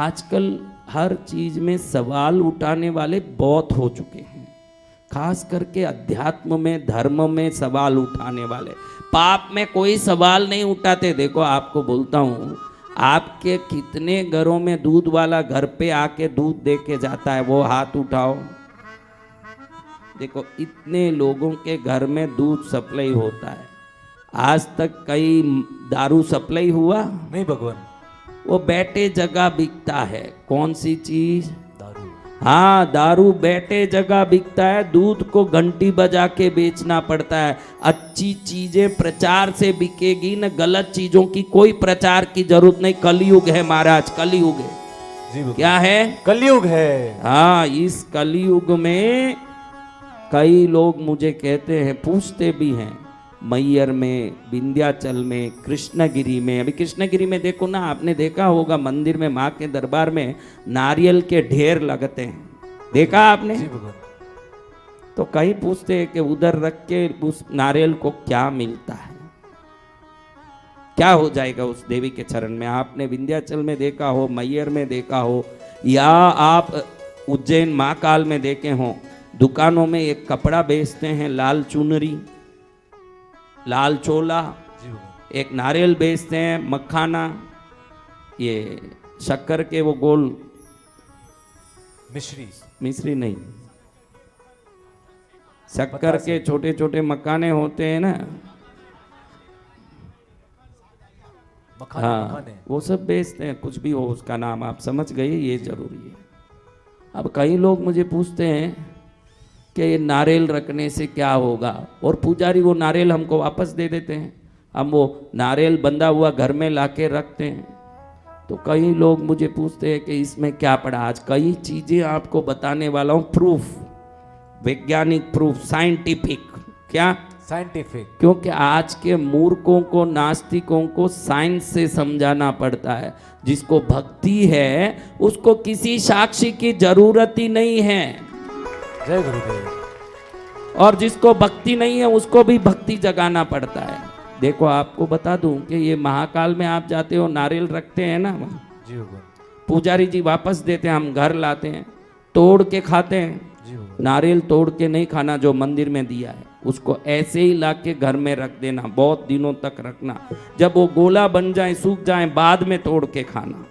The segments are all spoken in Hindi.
आजकल हर चीज में सवाल उठाने वाले बहुत हो चुके हैं, खास करके अध्यात्म में, धर्म में सवाल उठाने वाले। पाप में कोई सवाल नहीं उठाते। देखो आपको बोलता हूँ, आपके कितने घरों में दूध वाला घर पे आके दूध दे के जाता है, वो हाथ उठाओ। देखो इतने लोगों के घर में दूध सप्लाई होता है, आज तक कई दारू सप्लाई हुआ नहीं भगवान। वो बैठे जगह बिकता है। कौन सी चीज? दारू। हाँ, दारू बैठे जगह बिकता है। दूध को घंटी बजा के बेचना पड़ता है। अच्छी चीजें प्रचार से बिकेगी न, गलत चीजों की कोई प्रचार की जरूरत नहीं। कलयुग है महाराज, कलयुग है। जी क्या है? कलयुग है। हाँ, इस कलयुग में कई लोग मुझे कहते हैं, पूछते भी हैं, मैयर में, विंध्याचल में, कृष्णगिरी में। अभी कृष्णगिरी में देखो ना, आपने देखा होगा मंदिर में, माँ के दरबार में नारियल के ढेर लगते हैं, देखा आपने? जी भगवान। तो कई पूछते हैं कि उधर रख के उस नारियल को क्या मिलता है, क्या हो जाएगा उस देवी के चरण में। आपने विंध्याचल में देखा हो, मैयर में देखा हो, या आप उज्जैन महाकाल में देखे हो, दुकानों में एक कपड़ा बेचते हैं, लाल चुनरी, लाल चोला, एक नारियल बेचते हैं, मखाना, ये शक्कर के वो गोल मिश्री नहीं, शक्कर के छोटे छोटे मखाने होते हैं ना, हाँ, वो सब बेचते हैं। कुछ भी हो उसका नाम, आप समझ गए, ये जरूरी है। अब कई लोग मुझे पूछते हैं कि ये नारियल रखने से क्या होगा, और पुजारी वो नारियल हमको वापस दे देते हैं। हम वो नारियल बंधा हुआ घर में लाके रखते हैं। तो कई लोग मुझे पूछते हैं कि इसमें क्या पड़ा। आज कई चीज़ें आपको बताने वाला हूँ, प्रूफ, वैज्ञानिक प्रूफ, साइंटिफिक। क्या? साइंटिफिक। क्योंकि आज के मूर्खों को, नास्तिकों को साइंस से समझाना पड़ता है। जिसको भक्ति है उसको किसी साक्षी की जरूरत ही नहीं है। जय गुरुदेव। और जिसको भक्ति नहीं है उसको भी भक्ति जगाना पड़ता है। देखो आपको बता दूं कि ये महाकाल में आप जाते हो, नारियल रखते हैं ना, जी भगवान, पुजारी जी वापस देते हैं, हम घर लाते हैं, तोड़ के खाते हैं। जी भगवान। नारियल तोड़ के नहीं खाना, जो मंदिर में दिया है उसको ऐसे ही ला के घर में रख देना, बहुत दिनों तक रखना। जब वो गोला बन जाए, सूख जाए, बाद में तोड़ के खाना,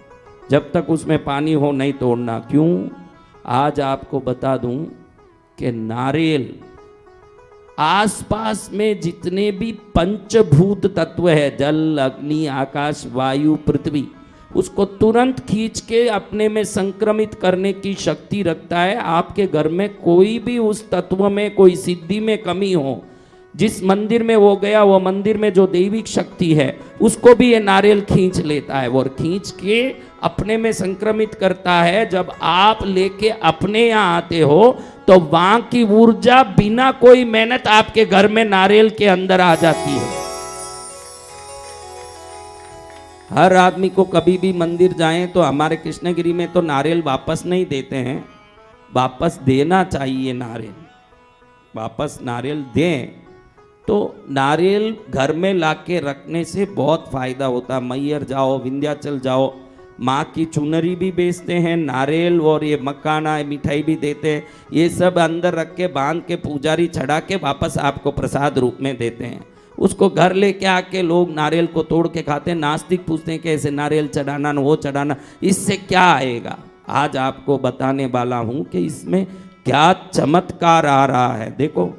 जब तक उसमें पानी हो नहीं तोड़ना। क्यों? आज आपको बता दूं कि नारियल आसपास में जितने भी पंचभूत तत्व है, जल, अग्नि, आकाश, वायु, पृथ्वी, उसको तुरंत खींच के अपने में संक्रमित करने की शक्ति रखता है। आपके घर में कोई भी उस तत्व में कोई सिद्धि में कमी हो, जिस मंदिर में वो गया, वो मंदिर में जो दैविक शक्ति है उसको भी ये नारियल खींच लेता है, और खींच के अपने में संक्रमित करता है। जब आप लेके अपने यहाँ आते हो तो वहां की ऊर्जा बिना कोई मेहनत आपके घर में नारियल के अंदर आ जाती है। हर आदमी को कभी भी मंदिर जाएं तो हमारे कृष्णगिरी में तो नारियल वापस नहीं देते हैं, वापस देना चाहिए। नारियल वापस नारियल दें तो नारियल घर में लाके रखने से बहुत फायदा होता है। मैयर जाओ, विंध्याचल जाओ, माँ की चुनरी भी बेचते हैं, नारियल और ये मखाना, मिठाई भी देते हैं। ये सब अंदर रख के बांध के पुजारी चढ़ा के वापस आपको प्रसाद रूप में देते हैं। उसको घर लेके आके लोग नारियल को तोड़ के खाते हैं। नास्तिक पूछते हैं कि ऐसे नारियल चढ़ाना न वो चढ़ाना, इससे क्या आएगा। आज आपको बताने वाला हूँ कि इसमें क्या चमत्कार आ रहा है। देखो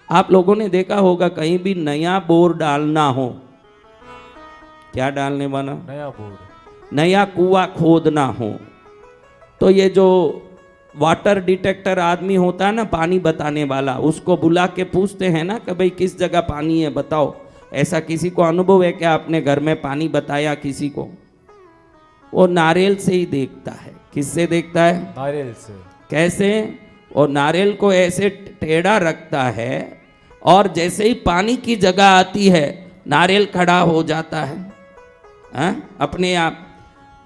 आप लोगों ने देखा होगा, कहीं भी नया बोर डालना हो, क्या डालने वाला? नया बोर, नया कुआं खोदना हो, तो ये जो वाटर डिटेक्टर आदमी होता है ना, पानी बताने वाला, उसको बुला के पूछते हैं ना कि भाई किस जगह पानी है बताओ। ऐसा किसी को अनुभव है क्या? आपने घर में पानी बताया किसी को? वो नारियल से ही देखता है। किससे देखता है? नारियल से। कैसे? और नारियल को ऐसे टेढ़ा रखता है, और जैसे ही पानी की जगह आती है नारियल खड़ा हो जाता है अपने आप।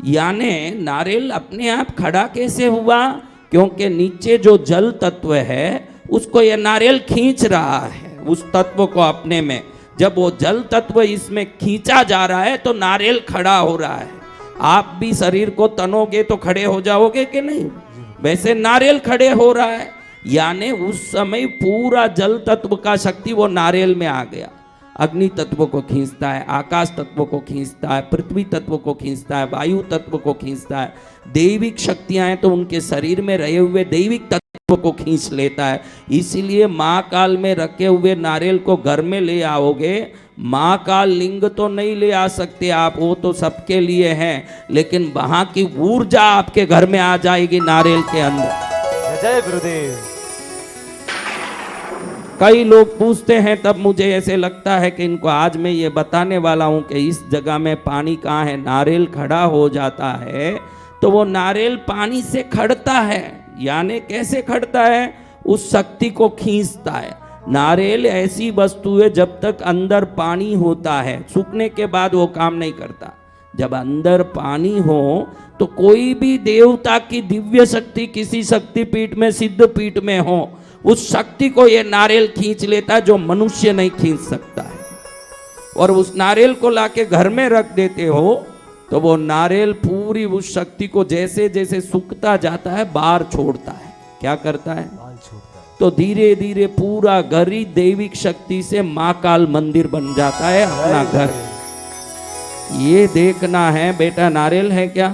यानी नारियल अपने आप खड़ा कैसे हुआ? क्योंकि नीचे जो जल तत्व है उसको यह नारियल खींच रहा है, उस तत्व को अपने में। जब वो जल तत्व इसमें खींचा जा रहा है तो नारियल खड़ा हो रहा है। आप भी शरीर को तनोगे तो खड़े हो जाओगे कि नहीं? वैसे नारियल खड़े हो रहा है, यानी उस समय पूरा जल तत्व का शक्ति वो नारियल में आ गया। अग्नि तत्व को खींचता है, आकाश तत्व को खींचता है, पृथ्वी तत्व को खींचता है, वायु तत्व को खींचता है। दैविक शक्तियां हैं तो उनके शरीर में रहे हुए दैविक तत्व को खींच लेता है। इसीलिए महाकाल में रखे हुए नारियल को घर में ले आओगे, महाकाल लिंग तो नहीं ले आ सकते आप, वो तो सबके लिए है, लेकिन वहां की ऊर्जा आपके घर में आ जाएगी नारियल के अंदर। जय गुरुदेव। कई लोग पूछते हैं, तब मुझे ऐसे लगता है कि इनको आज मैं ये बताने वाला हूं कि इस जगह में पानी कहाँ है। नारियल खड़ा हो जाता है तो वो नारियल पानी से खड़ता है, यानी कैसे खड़ता है? उस शक्ति को खींचता है। नारियल ऐसी वस्तु है, जब तक अंदर पानी होता है, सूखने के बाद वो काम नहीं करता। जब अंदर पानी हो तो कोई भी देवता की दिव्य शक्ति किसी शक्तिपीठ में, सिद्ध पीठ में हो, उस शक्ति को ये नारियल खींच लेता है जो मनुष्य नहीं खींच सकता है। और उस नारियल को लाके घर में रख देते हो तो वो नारियल पूरी उस शक्ति को जैसे जैसे सूखता जाता है बाहर छोड़ता है। क्या करता है? बाल छोड़ता है। तो धीरे धीरे पूरा घर ही दैविक शक्ति से महाकाल मंदिर बन जाता है, अपना घर। ये देखना है बेटा, नारियल है क्या?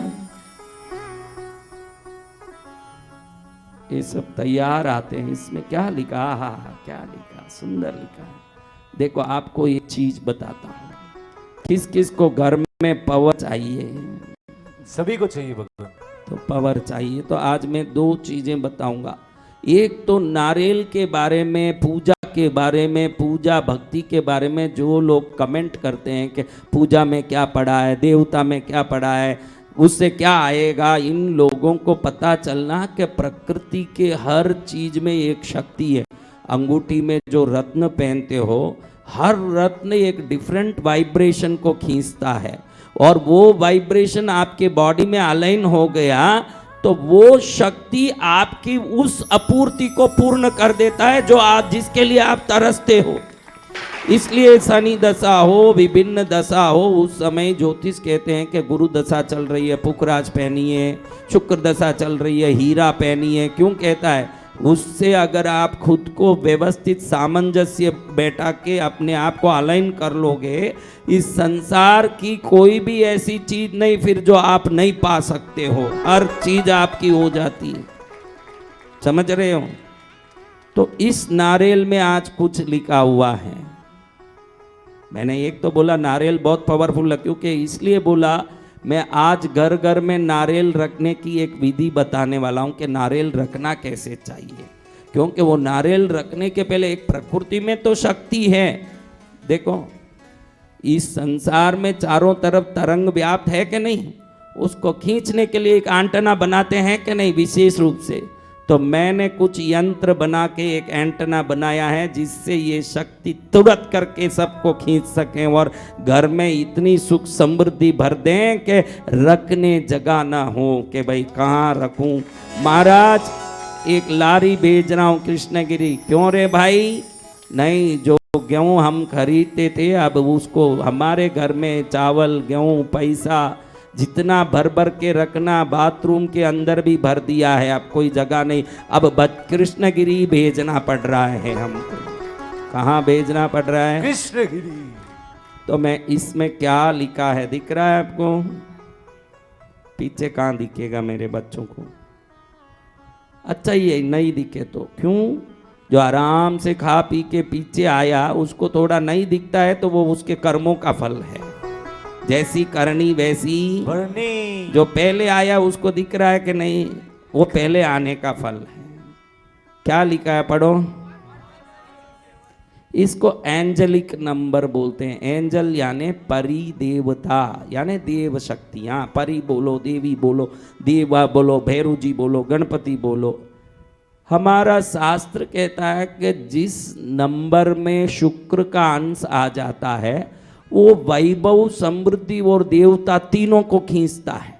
ये सब तैयार आते हैं, इसमें क्या लिखा? हा क्या लिखा, सुंदर लिखा है। देखो आपको ये चीज बताता हूं, किस किस को घर में पावर चाहिए? सभी को चाहिए भगवान। तो पावर चाहिए तो आज मैं दो चीजें बताऊंगा। एक तो नारियल के बारे में, पूजा के बारे में, पूजा भक्ति के बारे में जो लोग कमेंट करते हैं कि पूजा में क्या पड़ा है, देवता में क्या पड़ा है, उससे क्या आएगा, इन लोगों को पता चलना कि प्रकृति के हर चीज में एक शक्ति है। अंगूठी में जो रत्न पहनते हो, हर रत्न एक डिफरेंट वाइब्रेशन को खींचता है, और वो वाइब्रेशन आपके बॉडी में अलाइन हो गया तो वो शक्ति आपकी उस अपूर्ति को पूर्ण कर देता है जो आज जिसके लिए आप तरसते हो। इसलिए शनि दशा हो, विभिन्न दशा हो, उस समय ज्योतिष कहते हैं कि गुरु दशा चल रही है, पुखराज पहनिए, शुक्र दशा चल रही है, हीरा पहनिए। क्यों कहता है? उससे अगर आप खुद को व्यवस्थित सामंजस्य बैठा के अपने आप को अलाइन कर लोगे, इस संसार की कोई भी ऐसी चीज नहीं फिर जो आप नहीं पा सकते हो, हर चीज आपकी हो जाती है। समझ रहे हो? तो इस नारियल में आज कुछ लिखा हुआ है। मैंने एक तो बोला नारियल बहुत पावरफुल है, क्योंकि इसलिए बोला मैं आज घर घर में नारियल रखने की एक विधि बताने वाला हूं कि नारियल रखना कैसे चाहिए। क्योंकि वो नारियल रखने के पहले एक प्रकृति में तो शक्ति है। देखो इस संसार में चारों तरफ तरंग व्याप्त है कि नहीं, उसको खींचने के लिए एक एंटेना बनाते हैं कि नहीं विशेष रूप से। तो मैंने कुछ यंत्र बना के एक एंटेना बनाया है जिससे ये शक्ति तुरंत करके सबको खींच सकें और घर में इतनी सुख समृद्धि भर दें कि रखने जगह ना हो कि भाई कहाँ रखूं। महाराज एक लारी भेज रहा हूँ कृष्णगिरी। क्यों रे भाई? नहीं, जो गेहूँ हम खरीदते थे अब उसको हमारे घर में चावल गेहूँ पैसा जितना भर भर के रखना, बाथरूम के अंदर भी भर दिया है, अब कोई जगह नहीं। अब कृष्णगिरी भेजना पड़ रहा है हमको। कहाँ भेजना पड़ रहा है? कृष्णगिरी। तो मैं इसमें क्या लिखा है दिख रहा है आपको? पीछे कहाँ दिखेगा मेरे बच्चों को? अच्छा ये नहीं दिखे तो क्यों? जो आराम से खा पी के पीछे आया उसको थोड़ा नहीं दिखता है तो वो उसके कर्मों का फल है। जैसी करनी वैसी भरनी। जो पहले आया उसको दिख रहा है कि नहीं? वो पहले आने का फल है। क्या लिखा है पढ़ो। इसको एंजलिक नंबर बोलते हैं। एंजल यानी परी देवता, यानी देव शक्तियां। परी बोलो, देवी बोलो, देवा बोलो, भैरू जी बोलो, गणपति बोलो। हमारा शास्त्र कहता है कि जिस नंबर में शुक्र का अंश आ जाता है वो वैभव, समृद्धि और देवता तीनों को खींचता है।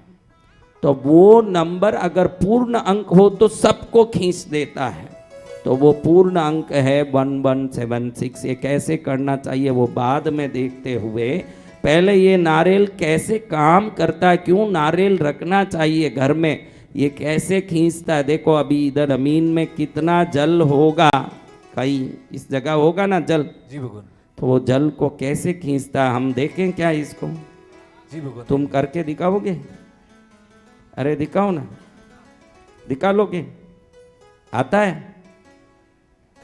तो वो नंबर अगर पूर्ण अंक हो तो सबको खींच देता है। तो वो पूर्ण अंक है 1176। ये कैसे करना चाहिए वो बाद में देखते हुए पहले ये नारियल कैसे काम करता है, क्यों नारियल रखना चाहिए घर में, ये कैसे खींचता है। देखो अभी इधर जमीन में कितना जल होगा, कहीं इस जगह होगा ना जल, जी भगवान। तो वो जल को कैसे खींचता है हम देखें क्या इसको। जी भगवान। तुम करके दिखाओगे? अरे दिखाओ ना, दिखा लोगे? आता है?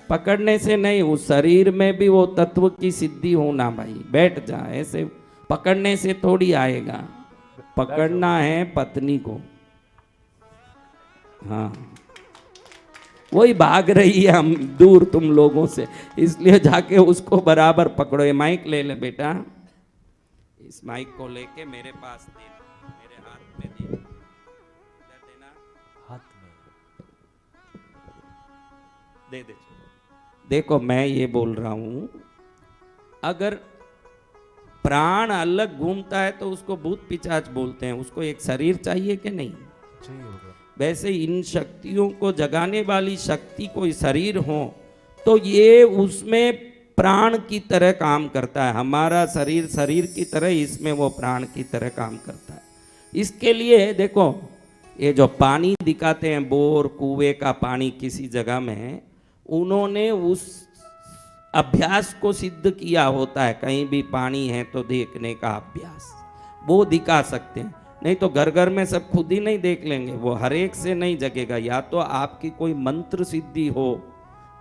पकड़ने से नहीं, उस शरीर में भी वो तत्व की सिद्धि होना भाई। बैठ जा, ऐसे पकड़ने से थोड़ी आएगा। पकड़ना है पत्नी को। हाँ, वही भाग रही है हम दूर तुम लोगों से, इसलिए जाके उसको बराबर पकड़ो। ये माइक ले ले बेटा, इस माइक को लेके मेरे पास देना, मेरे हाथ में देना, इधर देना, हाथ में दे दे। देखो मैं ये बोल रहा हूं, अगर प्राण अलग घूमता है तो उसको भूत पिशाच बोलते हैं, उसको एक शरीर चाहिए कि नहीं? चाहिए भगवान। वैसे इन शक्तियों को जगाने वाली शक्ति कोई शरीर हो तो ये उसमें प्राण की तरह काम करता है। हमारा शरीर शरीर की तरह, इसमें वो प्राण की तरह काम करता है। इसके लिए देखो, ये जो पानी दिखाते हैं, बोर कुएं का पानी किसी जगह में, उन्होंने उस अभ्यास को सिद्ध किया होता है। कहीं भी पानी है तो देखने का अभ्यास वो दिखा सकते हैं, नहीं तो घर घर में सब खुद ही नहीं देख लेंगे, वो हर एक से नहीं जगेगा। या तो आपकी कोई मंत्र सिद्धि हो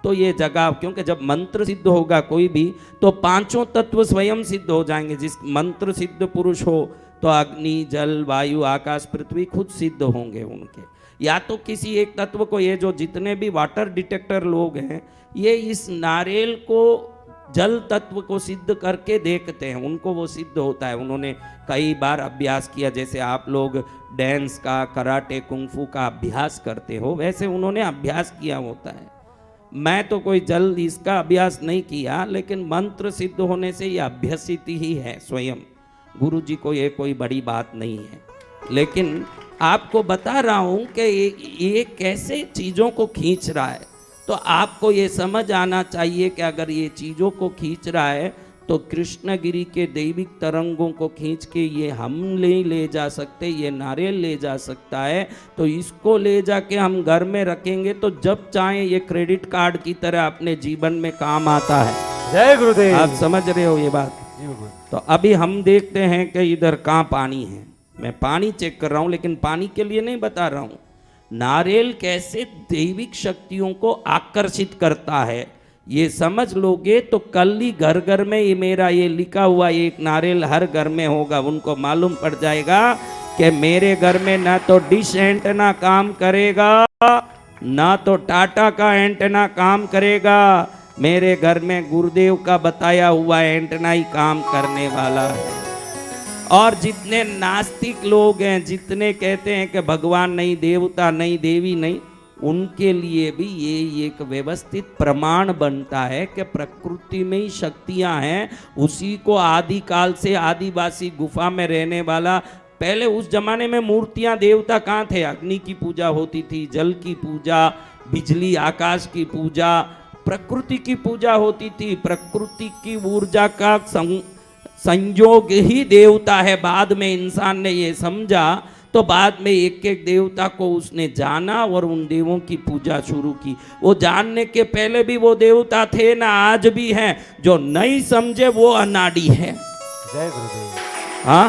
तो ये जगह, क्योंकि जब मंत्र सिद्ध होगा कोई भी तो पांचों तत्व स्वयं सिद्ध हो जाएंगे। जिस मंत्र सिद्ध पुरुष हो तो अग्नि जल वायु आकाश पृथ्वी खुद सिद्ध होंगे उनके। या तो किसी एक तत्व को, ये जो जितने भी वाटर डिटेक्टर लोग हैं, ये इस नारियल को जल तत्व को सिद्ध करके देखते हैं, उनको वो सिद्ध होता है। उन्होंने कई बार अभ्यास किया, जैसे आप लोग डांस का, कराटे, कुंफू का अभ्यास करते हो, वैसे उन्होंने अभ्यास किया होता है। मैं तो कोई जल इसका अभ्यास नहीं किया, लेकिन मंत्र सिद्ध होने से ये अभ्यसित ही है स्वयं। गुरु जी को ये कोई बड़ी बात नहीं है, लेकिन आपको बता रहा हूं कि ये कैसे चीज़ों को खींच रहा है। तो आपको ये समझ आना चाहिए कि अगर ये चीज़ों को खींच रहा है तो कृष्णगिरी के दैविक तरंगों को खींच के ये हम ले जा सकते, ये नारियल ले जा सकता है। तो इसको ले जाके हम घर में रखेंगे तो जब चाहे ये क्रेडिट कार्ड की तरह अपने जीवन में काम आता है। जय गुरुदेव। आप समझ रहे हो ये बात? जी भगवान। तो अभी हम देखते हैं कि इधर कहाँ पानी है। मैं पानी चेक कर रहा हूँ, लेकिन पानी के लिए नहीं बता रहा हूँ। नारियल कैसे दैविक शक्तियों को आकर्षित करता है, ये समझ लोगे तो कल ही घर घर में ये मेरा ये लिखा हुआ एक नारियल हर घर में होगा। उनको मालूम पड़ जाएगा कि मेरे घर में ना तो डिश एंटेना काम करेगा, ना तो टाटा का एंटेना काम करेगा, मेरे घर में गुरुदेव का बताया हुआ एंटेना ही काम करने वाला है। और जितने नास्तिक लोग हैं, जितने कहते हैं कि भगवान नहीं, देवता नहीं, देवी नहीं, उनके लिए भी ये एक व्यवस्थित प्रमाण बनता है कि प्रकृति में ही शक्तियां हैं। उसी को आदि काल से आदिवासी गुफा में रहने वाला, पहले उस जमाने में मूर्तियां देवता कहाँ थे? अग्नि की पूजा होती थी, जल की पूजा, बिजली आकाश की पूजा, प्रकृति की पूजा होती थी। प्रकृति की ऊर्जा का संयोग ही देवता है। बाद में इंसान ने ये समझा तो बाद में एक एक देवता को उसने जाना और उन देवों की पूजा शुरू की। वो जानने के पहले भी वो देवता थे ना, आज भी हैं। जो नहीं समझे वो अनाड़ी है। जय गुरुदेव। हाँ,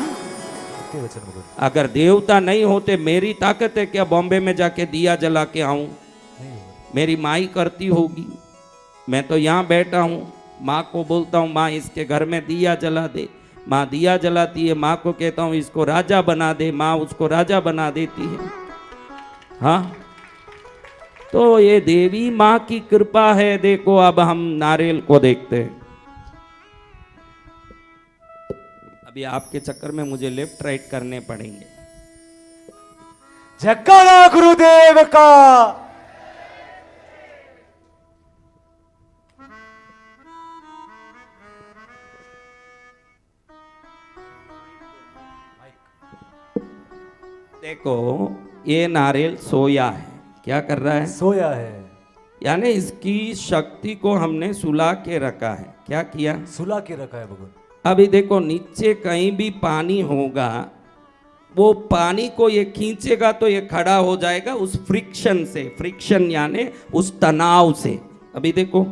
वचन भगवान। अगर देवता नहीं होते, मेरी ताकत है क्या बॉम्बे में जाके दिया जला के आऊं? मेरी माँ ही करती होगी। मैं तो यहाँ बैठा हूँ, माँ को बोलता हूँ माँ इसके घर में दिया जला दे, माँ दिया जलाती है। माँ को कहता हूँ इसको राजा बना दे, माँ उसको राजा बना देती है। हाँ, तो ये देवी माँ की कृपा है। देखो अब हम नारियल को देखते हैं। अभी आपके चक्कर में मुझे लेफ्ट राइट करने पड़ेंगे। जयकारा गुरुदेव का। देखो ये नारियल सोया है। क्या कर रहा है? सोया है। यानी इसकी शक्ति को हमने सुला के रखा है। क्या किया? सुला के रखा है भगवान। अभी देखो नीचे कहीं भी पानी होगा, वो पानी को ये खींचेगा तो ये खड़ा हो जाएगा उस फ्रिक्शन से, फ्रिक्शन यानी उस तनाव से। अभी देखो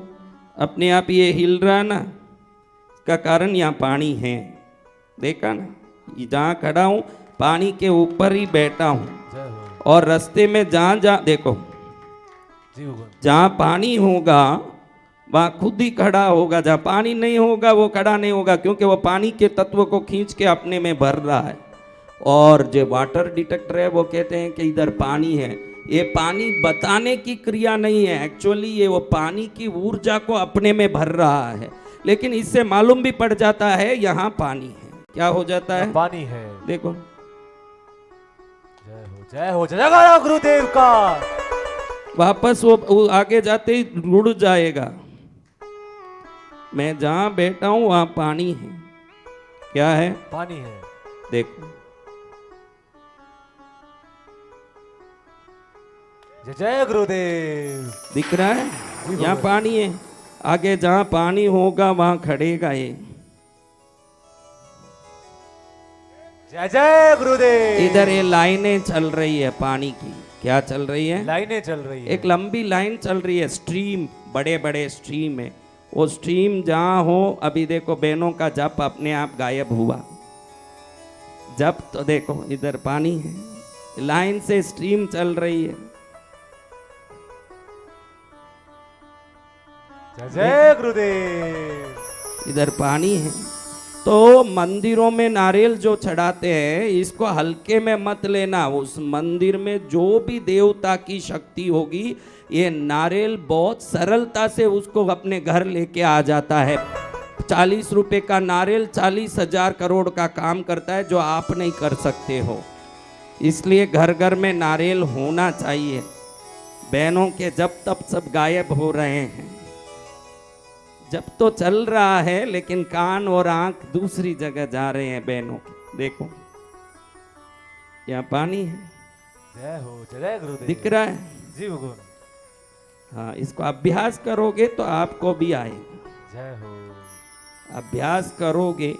अपने आप ये हिल रहा ना, का कारण यहाँ पानी है, देखा ना, जहाँ खड़ा हूँ पानी के ऊपर ही बैठा हूँ। जय हो। और रास्ते में जहाँ जहाँ देखो, जी भगवान। जहाँ पानी होगा वहाँ खुद ही खड़ा होगा, जहाँ पानी नहीं होगा वो खड़ा नहीं होगा, क्योंकि वो पानी के तत्व को खींच के अपने में भर रहा है। और जो वाटर डिटेक्टर है वो कहते हैं कि इधर पानी है, ये पानी बताने की क्रिया नहीं है, एक्चुअली ये वो पानी की ऊर्जा को अपने में भर रहा है। लेकिन इससे मालूम भी पड़ जाता है यहाँ पानी है। क्या हो जाता है? पानी है। देखो जय हो जय हो, जय जय गुरुदेव का। वापस वो आगे जाते ही रुड़ जाएगा। मैं जहां बैठा हूं वहां पानी है। क्या है? पानी है। देखो जय जय गुरुदेव। दिख रहा है, यहाँ पानी है। आगे जहां पानी होगा वहां खड़ेगा ये। जय जय गुरुदेव। इधर ये लाइनें चल रही है पानी की। क्या चल रही है? लाइनें चल रही है। एक लंबी लाइन चल रही है, स्ट्रीम, बड़े बड़े स्ट्रीम है। वो स्ट्रीम जहां हो, अभी देखो बहनों का जप अपने आप गायब हुआ। जप तो देखो इधर पानी है, लाइन से स्ट्रीम चल रही है। जय जय गुरुदेव। इधर पानी है। तो मंदिरों में नारियल जो चढ़ाते हैं, इसको हल्के में मत लेना। उस मंदिर में जो भी देवता की शक्ति होगी, ये नारियल बहुत सरलता से उसको अपने घर लेके आ जाता है। 40 रुपए का नारियल 40,000 करोड़ का काम करता है, जो आप नहीं कर सकते हो। इसलिए घर घर में नारियल होना चाहिए। बहनों के जब तब सब गायब हो रहे हैं। जब तो चल रहा है, लेकिन कान और आंख दूसरी जगह जा रहे हैं बहनों। देखो यहाँ पानी है। जय हो जय जय गुरुदेव। दिख रहा है? जी भगवान। हाँ, इसको अभ्यास करोगे तो आपको भी आएगा। जय हो। अभ्यास करोगे,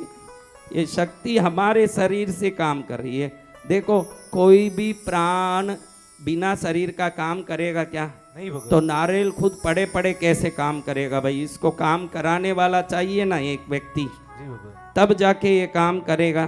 ये शक्ति हमारे शरीर से काम कर रही है। देखो कोई भी प्राण बिना शरीर का काम करेगा क्या? नहीं भगवान। तो नारियल खुद पड़े पड़े कैसे काम करेगा भाई? इसको काम कराने वाला चाहिए ना एक व्यक्ति, जी भगवान। तब जाके ये काम करेगा।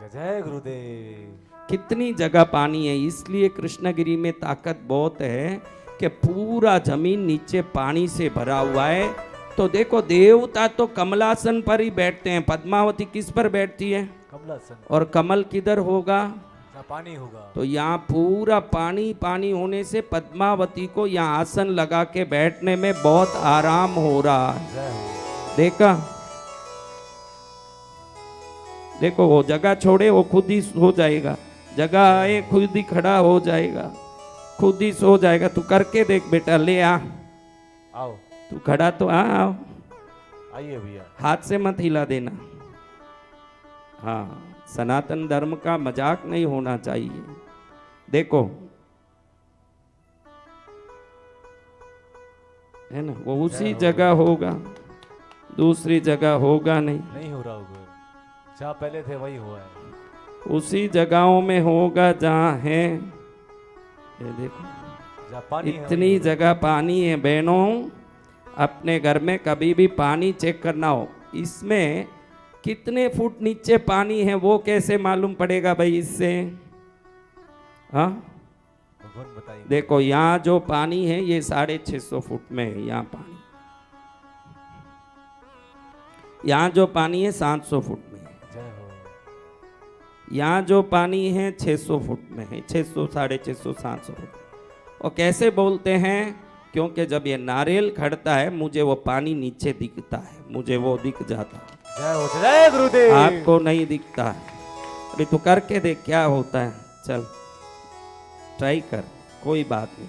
जय जय गुरुदेव। कितनी जगह पानी है, इसलिए कृष्णगिरी में ताकत बहुत है कि पूरा जमीन नीचे पानी से भरा हुआ है। तो देखो देवता तो कमलासन पर ही बैठते हैं। पद्मावती किस पर बैठती है? कमलासन। और कमल किधर होगा? जहाँ पानी होगा। तो यहाँ पूरा पानी पानी होने से पद्मावती को यहाँ आसन लगा के बैठने में बहुत आराम हो रहा है। जय हो। देखा? देखो वो जगह छोड़े, वो खुद ही हो जाएगा। जगह आए, खुद ही खड़ा हो जाएगा, खुद ही सो जाएगा। तू करके देख बेटा, ले आ। आओ। तू खड़ा तो आओ। आइए भैया। हाथ से मत हिला देना। हाँ, सनातन धर्म का मजाक नहीं होना चाहिए। देखो है ना, वो उसी जगह होगा, दूसरी जगह होगा नहीं। नहीं हो रहा होगा, जहाँ पहले थे वही हुआ है। उसी जगहों में होगा जहाँ है। ये देखो जहाँ पानी है इतनी वही जगह पानी है। बहनों, अपने घर में कभी भी पानी चेक करना हो, इसमें कितने फुट नीचे पानी है वो कैसे मालूम पड़ेगा भाई इससे? हाँ भगवान बताइए। देखो यहाँ जो पानी है ये 650 फुट में है। यहाँ पानी, यहाँ जो पानी है 700 फुट में है। जय हो। यहाँ जो पानी है 600 फुट में है। 600, 650, 700 फुट। और कैसे बोलते हैं? क्योंकि जब ये नारियल खड़ता है, मुझे वो पानी नीचे दिखता है, मुझे वो दिख जाता है। जय हो जय गुरुदेव। आपको नहीं दिखता है। अभी तू करके देख क्या होता है। चल ट्राई कर, कोई बात नहीं।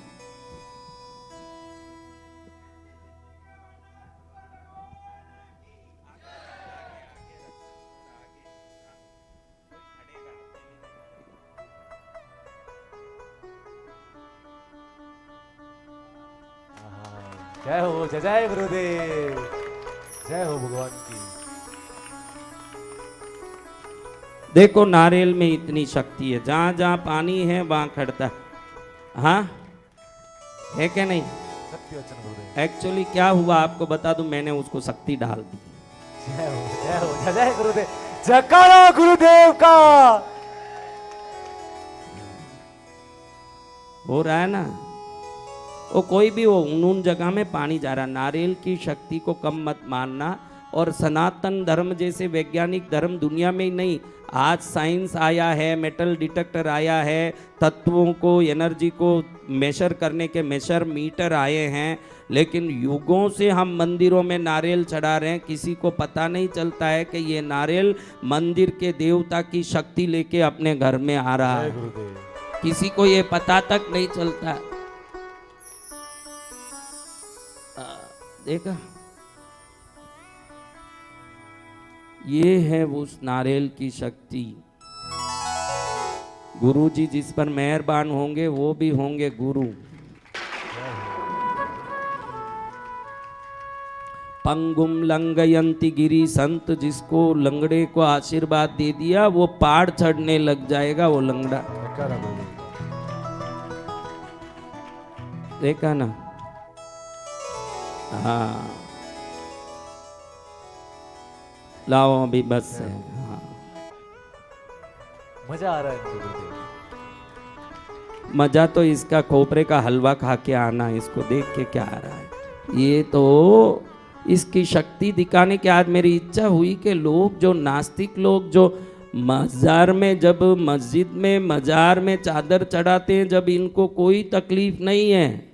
जय हो जय जय गुरुदेव। जय हो भगवान की। देखो नारियल में इतनी शक्ति है, जहां जहां पानी है वहां खड़ता है। हाँ है क्या नहीं? सत्य वचन गुरुदेव। एक्चुअली क्या हुआ आपको बता दूं, मैंने उसको शक्ति डाल दी। जय हो जय हो जय गुरुदेव। जयकारा गुरुदेव का। हो रहा है ना, वो कोई भी हो, उन जगह में पानी जा रहा। नारियल की शक्ति को कम मत मानना। और सनातन धर्म जैसे वैज्ञानिक धर्म दुनिया में ही नहीं, आज साइंस आया है, मेटल डिटेक्टर आया है, तत्वों को एनर्जी को मेजर करने के मेजर मीटर आए हैं, लेकिन युगों से हम मंदिरों में नारियल चढ़ा रहे हैं। किसी को पता नहीं चलता है कि ये नारियल मंदिर के देवता की शक्ति लेके अपने घर में आ रहा जय है। गुरुदेव। किसी को ये पता तक नहीं चलता। देखा, ये है उस नारियल की शक्ति। गुरुजी जिस पर मेहरबान होंगे वो भी होंगे गुरु। पंगुम लंगयंती गिरी, संत जिसको लंगड़े को आशीर्वाद दे दिया वो पहाड़ चढ़ने लग जाएगा, वो लंगड़ा। जयकारा गुरुदेव। देखा ना? हाँ लाओ अभी बस है। हाँ मजा आ रहा है गुरुदेव। मजा तो इसका खोपरे का हलवा खा के आना, इसको देख के क्या आ रहा है। ये तो इसकी शक्ति दिखाने की आज मेरी इच्छा हुई कि लोग जो नास्तिक लोग जो मजार में, जब मस्जिद में मजार में चादर चढ़ाते हैं, जब इनको कोई तकलीफ नहीं है,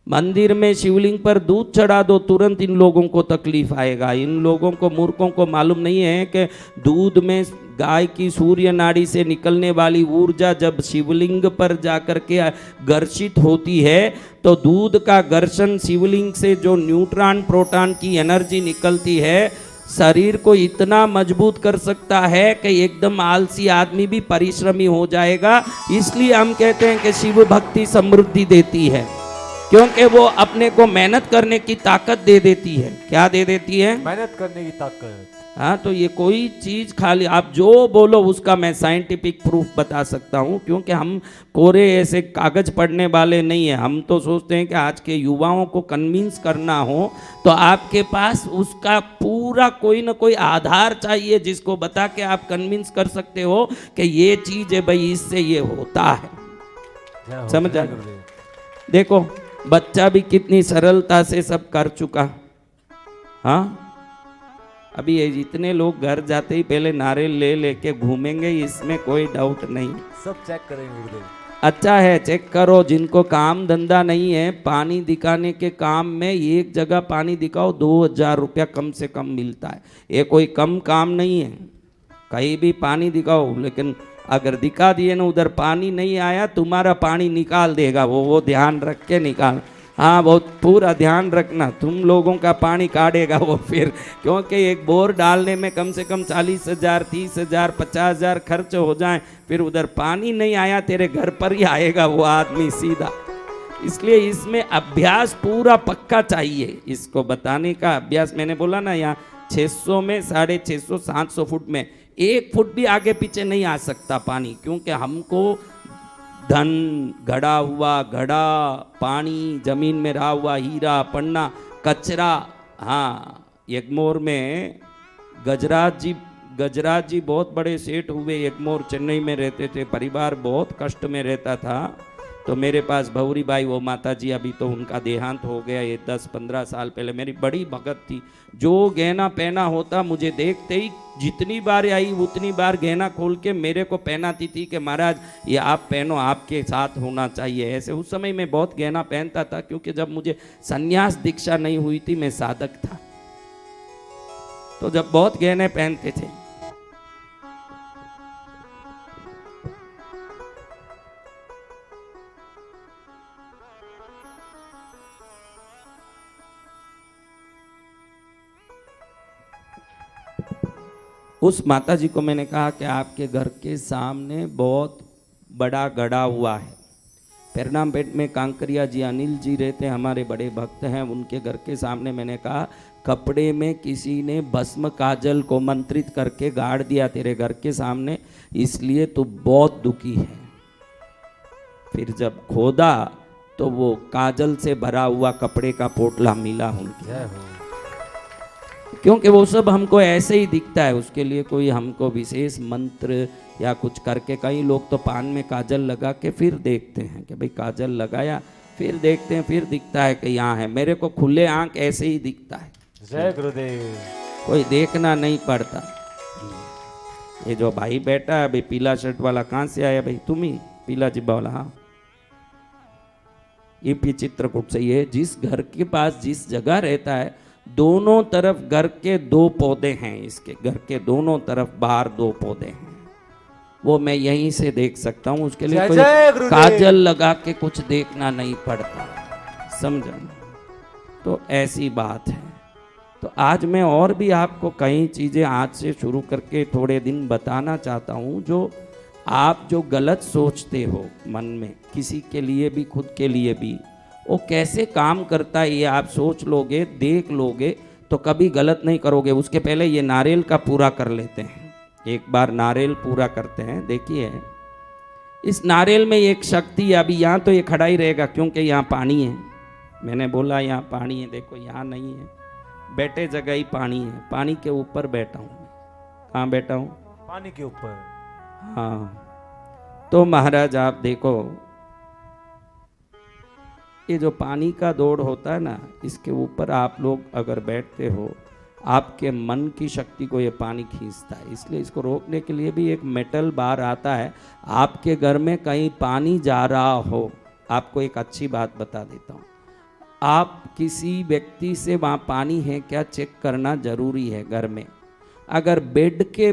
मंदिर में शिवलिंग पर दूध चढ़ा दो तुरंत इन लोगों को तकलीफ आएगा। इन लोगों को, मूर्खों को मालूम नहीं है कि दूध में गाय की सूर्य नाड़ी से निकलने वाली ऊर्जा जब शिवलिंग पर जाकर के घर्षित होती है तो दूध का घर्षण शिवलिंग से जो न्यूट्रॉन प्रोटॉन की एनर्जी निकलती है शरीर को इतना मजबूत कर सकता है कि एकदम आलसी आदमी भी परिश्रमी हो जाएगा। इसलिए हम कहते हैं कि शिव भक्ति समृद्धि देती है, क्योंकि वो अपने को मेहनत करने की ताकत दे देती है। क्या दे देती है? मेहनत करने की ताकत। हाँ, तो ये कोई चीज खाली आप जो बोलो उसका मैं साइंटिफिक प्रूफ बता सकता हूँ, क्योंकि हम कोरे ऐसे कागज पढ़ने वाले नहीं है। हम तो सोचते हैं कि आज के युवाओं को कन्विंस करना हो तो आपके पास उसका पूरा कोई ना कोई आधार चाहिए जिसको बता के आप कन्विंस कर सकते हो कि ये चीज है भाई, इससे ये होता है। समझ आ? देखो बच्चा भी कितनी सरलता से सब कर चुका। हाँ, अभी ये जितने लोग घर जाते ही पहले नारियल ले लेके घूमेंगे, इसमें कोई डाउट नहीं। सब चेक करेंगे गुरुदेव। अच्छा है, चेक करो। जिनको काम धंधा नहीं है, पानी दिखाने के काम में एक जगह पानी दिखाओ 2000 रुपया कम से कम मिलता है। ये कोई कम काम नहीं है, कहीं भी पानी दिखाओ। लेकिन अगर दिखा दिए ना उधर पानी नहीं आया, तुम्हारा पानी निकाल देगा वो ध्यान रख के निकाल। हाँ, बहुत पूरा ध्यान रखना, तुम लोगों का पानी काटेगा वो फिर, क्योंकि एक बोर डालने में कम से कम 40,000 30,000 50,000 खर्च हो जाए, फिर उधर पानी नहीं आया तेरे घर पर ही आएगा वो आदमी सीधा। इसलिए इसमें अभ्यास पूरा पक्का चाहिए। इसको बताने का अभ्यास, मैंने बोला ना यहाँ 600 में 650 700 फुट में 1 फुट भी आगे पीछे नहीं आ सकता पानी, क्योंकि हमको धन, घड़ा हुआ घड़ा, पानी, जमीन में रहा हुआ हीरा पन्ना, कचरा। हाँ, एग्मोर में गजराज जी बहुत बड़े सेठ हुए। एग्मोर चेन्नई में रहते थे, परिवार बहुत कष्ट में रहता था। तो मेरे पास भौरी बाई, वो माता जी, अभी तो उनका देहांत हो गया, ये 10-15 साल पहले मेरी बड़ी भगत थी। जो गहना पहना होता मुझे देखते ही जितनी बार आई उतनी बार गहना खोल के मेरे को पहनाती थी कि महाराज ये आप पहनो, आपके साथ होना चाहिए। ऐसे उस समय मैं बहुत गहना पहनता था, क्योंकि जब मुझे संन्यास दीक्षा नहीं हुई थी, मैं साधक था, तो जब बहुत गहने पहनते थे। उस माता जी को मैंने कहा कि आपके घर के सामने बहुत बड़ा गड़ा हुआ है, पेरनामपेट में कांकरिया जी अनिल जी रहते हैं, हमारे बड़े भक्त हैं। उनके घर के सामने मैंने कहा कपड़े में किसी ने भस्म काजल को मंत्रित करके गाड़ दिया तेरे घर के सामने, इसलिए तू बहुत दुखी है। फिर जब खोदा तो वो काजल से भरा हुआ कपड़े का पोटला मिला उनके, जय हो। क्योंकि वो सब हमको ऐसे ही दिखता है, उसके लिए कोई हमको विशेष मंत्र या कुछ करके, कई लोग तो पान में काजल लगा के फिर देखते हैं कि भाई काजल लगाया, फिर देखते हैं, फिर दिखता है कि यहाँ है। मेरे को खुले आंख ऐसे ही दिखता है, जय गुरुदेव। कोई देखना नहीं पड़ता। ये जो भाई बैठा है, भाई पीला शर्ट वाला कहाँ से आया भाई? तुम ही पीला जिब्बा वाला? हाँ, ये भी चित्रकूट से ही है। जिस घर के पास जिस जगह रहता है, दोनों तरफ घर के 2 पौधे हैं, इसके घर के दोनों तरफ बाहर 2 पौधे हैं, वो मैं यहीं से देख सकता हूँ। उसके लिए जय कोई जय गुरुदेव। काजल लगा के कुछ देखना नहीं पड़ता, समझा? तो ऐसी बात है। तो आज मैं और भी आपको कई चीज़ें आज से शुरू करके थोड़े दिन बताना चाहता हूँ, जो आप जो गलत सोचते हो मन में, किसी के लिए भी खुद के लिए भी, वो कैसे काम करता है ये आप सोच लोगे, देख लोगे तो कभी गलत नहीं करोगे। उसके पहले ये नारियल का पूरा कर लेते हैं, एक बार नारियल पूरा करते हैं। देखिए इस नारियल में एक शक्ति है। अभी यहाँ तो ये खड़ा ही रहेगा क्योंकि यहाँ पानी है, मैंने बोला यहाँ पानी है, देखो यहाँ नहीं है, बैठे जगह ही पानी है, पानी के ऊपर बैठा हूँ मैं। कहाँ बैठा हूँ? पानी के ऊपर। हाँ, तो महाराज आप देखो, ये जो पानी का दौड़ होता है ना, इसके ऊपर आप लोग अगर बैठते हो, आपके मन की शक्ति को ये पानी खींचता है। इसलिए इसको रोकने के लिए भी एक मेटल बार आता है। आपके घर में कहीं पानी जा रहा हो, आपको एक अच्छी बात बता देता हूँ, आप किसी व्यक्ति से वहाँ पानी है क्या चेक करना जरूरी है घर में। अगर बेड के,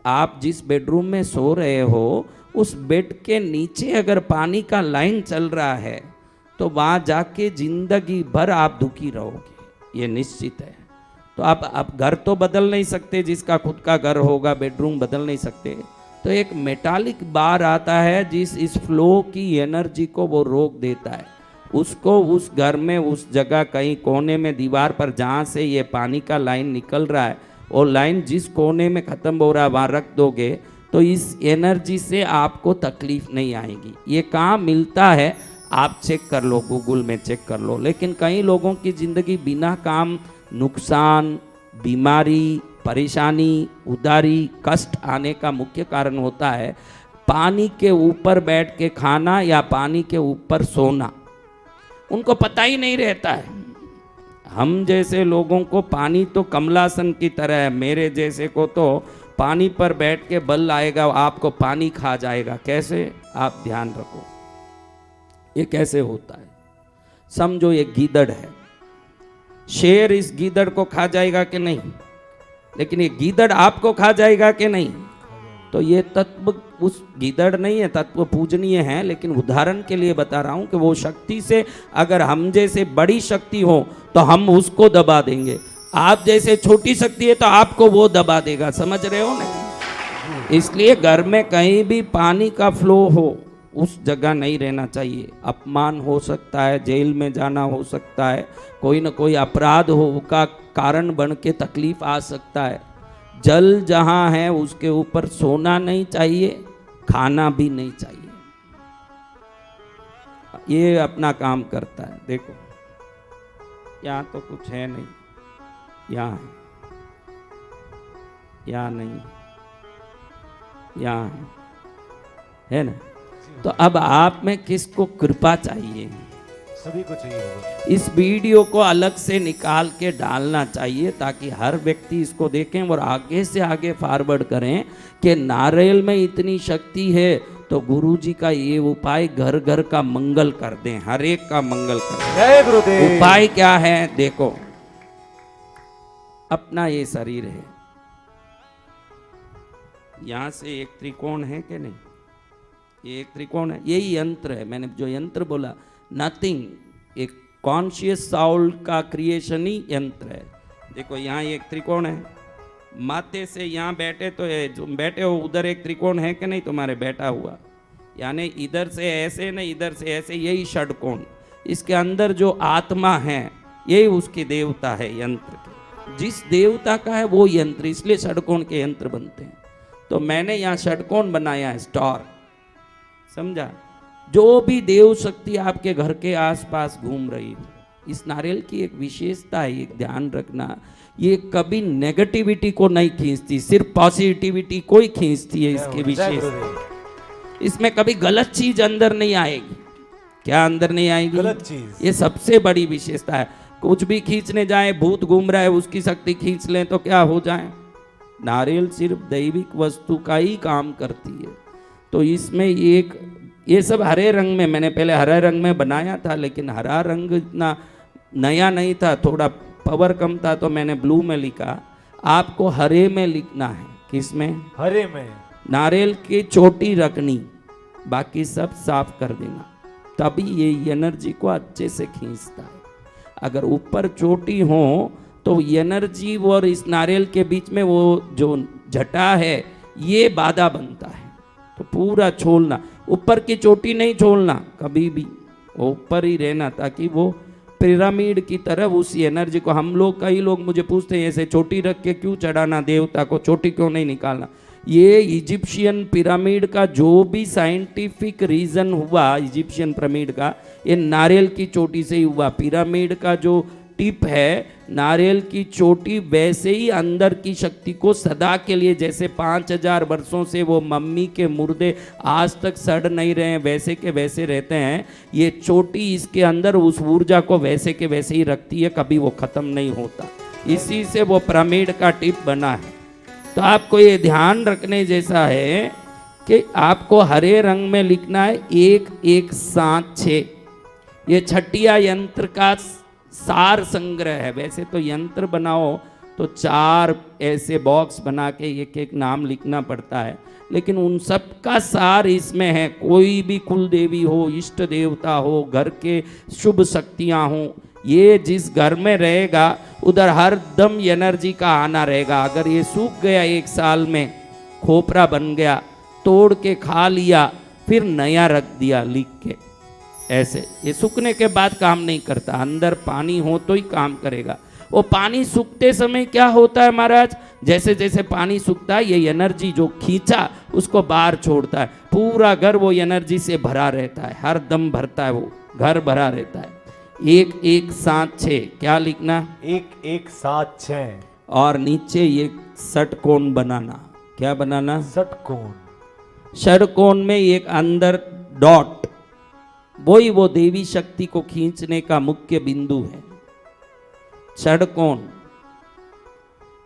आप जिस बेडरूम में सो रहे हो उस बेड के नीचे अगर पानी का लाइन चल रहा है तो वहाँ जाके जिंदगी भर आप दुखी रहोगे, ये निश्चित है। तो आप घर तो बदल नहीं सकते, जिसका खुद का घर होगा बेडरूम बदल नहीं सकते, तो एक मेटालिक बार आता है जिस इस फ्लो की एनर्जी को वो रोक देता है। उसको उस घर में उस जगह कहीं कोने में दीवार पर जहाँ से ये पानी का लाइन निकल रहा है, वो लाइन जिस कोने में ख़त्म हो रहा है वहाँ रख दोगे तो इस एनर्जी से आपको तकलीफ नहीं आएगी। ये कहाँ मिलता है आप चेक कर लो, गूगल में चेक कर लो। लेकिन कई लोगों की ज़िंदगी बिना काम, नुकसान, बीमारी, परेशानी, उदारी, कष्ट आने का मुख्य कारण होता है पानी के ऊपर बैठ के खाना या पानी के ऊपर सोना। उनको पता ही नहीं रहता है। हम जैसे लोगों को पानी तो कमलासन की तरह है, मेरे जैसे को तो पानी पर बैठ के बल आएगा, आपको पानी खा जाएगा। कैसे? आप ध्यान रखो ये कैसे होता है। समझो ये गीदड़ है, शेर इस गीदड़ को खा जाएगा कि नहीं, लेकिन ये गीदड़ आपको खा जाएगा कि नहीं। तो ये तत्व उस गीदड़ नहीं है, तत्व पूजनीय है, लेकिन उदाहरण के लिए बता रहा हूं कि वो शक्ति से अगर हम जैसे बड़ी शक्ति हो तो हम उसको दबा देंगे, आप जैसे छोटी शक्ति है तो आपको वो दबा देगा। समझ रहे हो ना? इसलिए घर में कहीं भी पानी का फ्लो हो उस जगह नहीं रहना चाहिए। अपमान हो सकता है, जेल में जाना हो सकता है, कोई ना कोई अपराध हो का कारण बन के तकलीफ आ सकता है। जल जहाँ है उसके ऊपर सोना नहीं चाहिए, खाना भी नहीं चाहिए। ये अपना काम करता है। देखो यहाँ तो कुछ है नहीं, यहाँ है, यहाँ नहीं, यहाँ है ना? तो अब आप में किसको कृपा चाहिए? सभी को चाहिए भगवान। इस वीडियो को अलग से निकाल के डालना चाहिए ताकि हर व्यक्ति इसको देखें और आगे से आगे फॉरवर्ड करें कि नारियल में इतनी शक्ति है तो गुरुजी का ये उपाय घर घर का मंगल कर दें, हर एक का मंगल कर दें। जय गुरुदेव। उपाय क्या है? देखो, अपना ये शरीर है, यहां से एक त्रिकोण है कि नहीं? ये एक त्रिकोण है, यही यंत्र है। मैंने जो यंत्र बोला नथिंग, एक कॉन्शियस साउल का क्रिएशन ही यंत्र है। देखो यहाँ एक त्रिकोण है, माथे से यहाँ बैठे तो है, जो बैठे हो उधर एक त्रिकोण है कि नहीं तुम्हारे बैठा हुआ, यानी इधर से ऐसे न इधर से ऐसे, यही षटकोण। इसके अंदर जो आत्मा है यही उसके देवता है यंत्र के। जिस देवता का है वो यंत्र, इसलिए षटकोण के यंत्र बनते हैं। तो मैंने यहाँ षटकोण बनाया है, स्टार, समझा। जो भी देव शक्ति आपके घर के आसपास घूम रही हो, इस नारियल की एक विशेषता है, एक ध्यान रखना, ये कभी नेगेटिविटी को नहीं खींचती, सिर्फ पॉजिटिविटी को ही खींचती है। इसकी विशेषता, इसमें कभी गलत चीज अंदर नहीं आएगी। क्या अंदर नहीं आएगी? गलत चीज। ये सबसे बड़ी विशेषता है। कुछ भी खींचने जाए, भूत घूम रहा है उसकी शक्ति खींच लें तो क्या हो जाए। नारियल सिर्फ दैविक वस्तु का ही काम करती है। तो इसमें ये सब हरे रंग में, मैंने पहले हरे रंग में बनाया था, लेकिन हरा रंग इतना नया नहीं था, थोड़ा पावर कम था, तो मैंने ब्लू में लिखा। आपको हरे में लिखना है। किस में? हरे में। नारियल की चोटी रखनी, बाकी सब साफ कर देना, तभी ये एनर्जी को अच्छे से खींचता है। अगर ऊपर चोटी हो तो एनर्जी और इस नारियल के बीच में वो जो जटा है ये बाधा बनता है। तो पूरा छोड़ना, ऊपर की चोटी नहीं छोड़ना कभी भी, वो ऊपर ही रहना, ताकि वो पिरामिड की तरह उस एनर्जी को, हम लोग कई लोग मुझे पूछते हैं ऐसे चोटी रख के क्यों चढ़ाना देवता को, चोटी क्यों नहीं निकालना। ये इजिप्शियन पिरामिड का जो भी साइंटिफिक रीजन हुआ, इजिप्शियन पिरामिड का, ये नारियल की चोटी से ही हुआ। पिरामिड का जो टिप है नारियल की चोटी, वैसे ही अंदर की शक्ति को सदा के लिए, जैसे 5000 वर्षों से वो मम्मी के मुर्दे आज तक सड़ नहीं रहे हैं, वैसे के वैसे रहते हैं, ये चोटी इसके अंदर उस ऊर्जा को वैसे के वैसे ही रखती है, कभी वो ख़त्म नहीं होता। इसी से वो पिरामिड का टिप बना है। तो आपको ये ध्यान रखने जैसा है कि आपको हरे रंग में लिखना है 1176। ये छठिया यंत्र का सार संग्रह है। वैसे तो यंत्र बनाओ तो 4 ऐसे बॉक्स बना के एक एक नाम लिखना पड़ता है, लेकिन उन सब का सार इसमें है। कोई भी कुल देवी हो, इष्ट देवता हो, घर के शुभ शक्तियाँ हो, ये जिस घर में रहेगा उधर हर दम एनर्जी का आना रहेगा। अगर ये सूख गया 1 साल में, खोपरा बन गया, तोड़ के खा लिया, फिर नया रख दिया लिख के, ऐसे ये सूखने के बाद काम नहीं करता। अंदर पानी हो तो ही काम करेगा। वो पानी सूखते समय क्या होता है महाराज, जैसे जैसे पानी सूखता है ये एनर्जी जो खींचा उसको बाहर छोड़ता है, पूरा घर वो एनर्जी से भरा रहता है, हर दम भरता है, वो घर भरा रहता है। 1176 क्या लिखना? 1176। और नीचे ये षटकोण बनाना। क्या बनाना? षटकोण। षटकोण में एक अंदर डॉट, वही वो देवी शक्ति को खींचने का मुख्य बिंदु है। षटकोण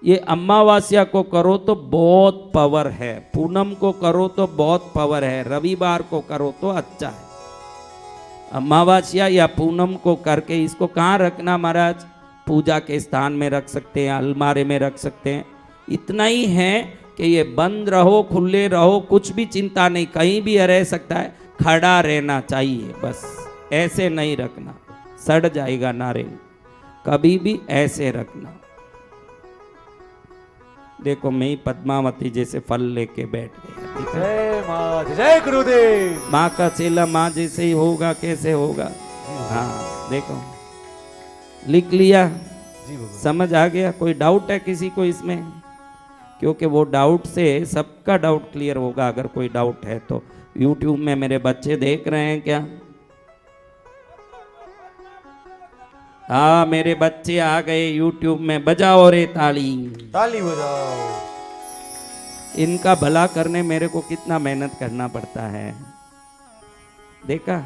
ये अमावस्या को करो तो बहुत पावर है, पूनम को करो तो बहुत पावर है, रविवार को करो तो अच्छा है। अमावस्या या पूनम को करके इसको कहाँ रखना महाराज? पूजा के स्थान में रख सकते हैं, अलमारे में रख सकते हैं। इतना ही है कि ये बंद रहो, खुले रहो, कुछ भी चिंता नहीं, कहीं भी रह सकता है, खड़ा रहना चाहिए बस, ऐसे नहीं रखना, सड़ जाएगा नारियल। कभी भी ऐसे रखना। देखो मैं ही पद्मावती जैसे फल लेके बैठ गया। जय माँ, जय गुरुदेव। माँ का चेला माँ जैसे ही होगा, कैसे होगा? हाँ देखो लिख लिया, जी बाबा। समझ आ गया? कोई डाउट है किसी को इसमें? क्योंकि वो डाउट से सबका डाउट क्लियर होगा। अगर कोई डाउट है तो YouTube में मेरे बच्चे देख रहे हैं क्या? हाँ मेरे बच्चे आ गए YouTube में, बजाओ रे ताली, ताली बजाओ। इनका भला करने मेरे को कितना मेहनत करना पड़ता है, देखा?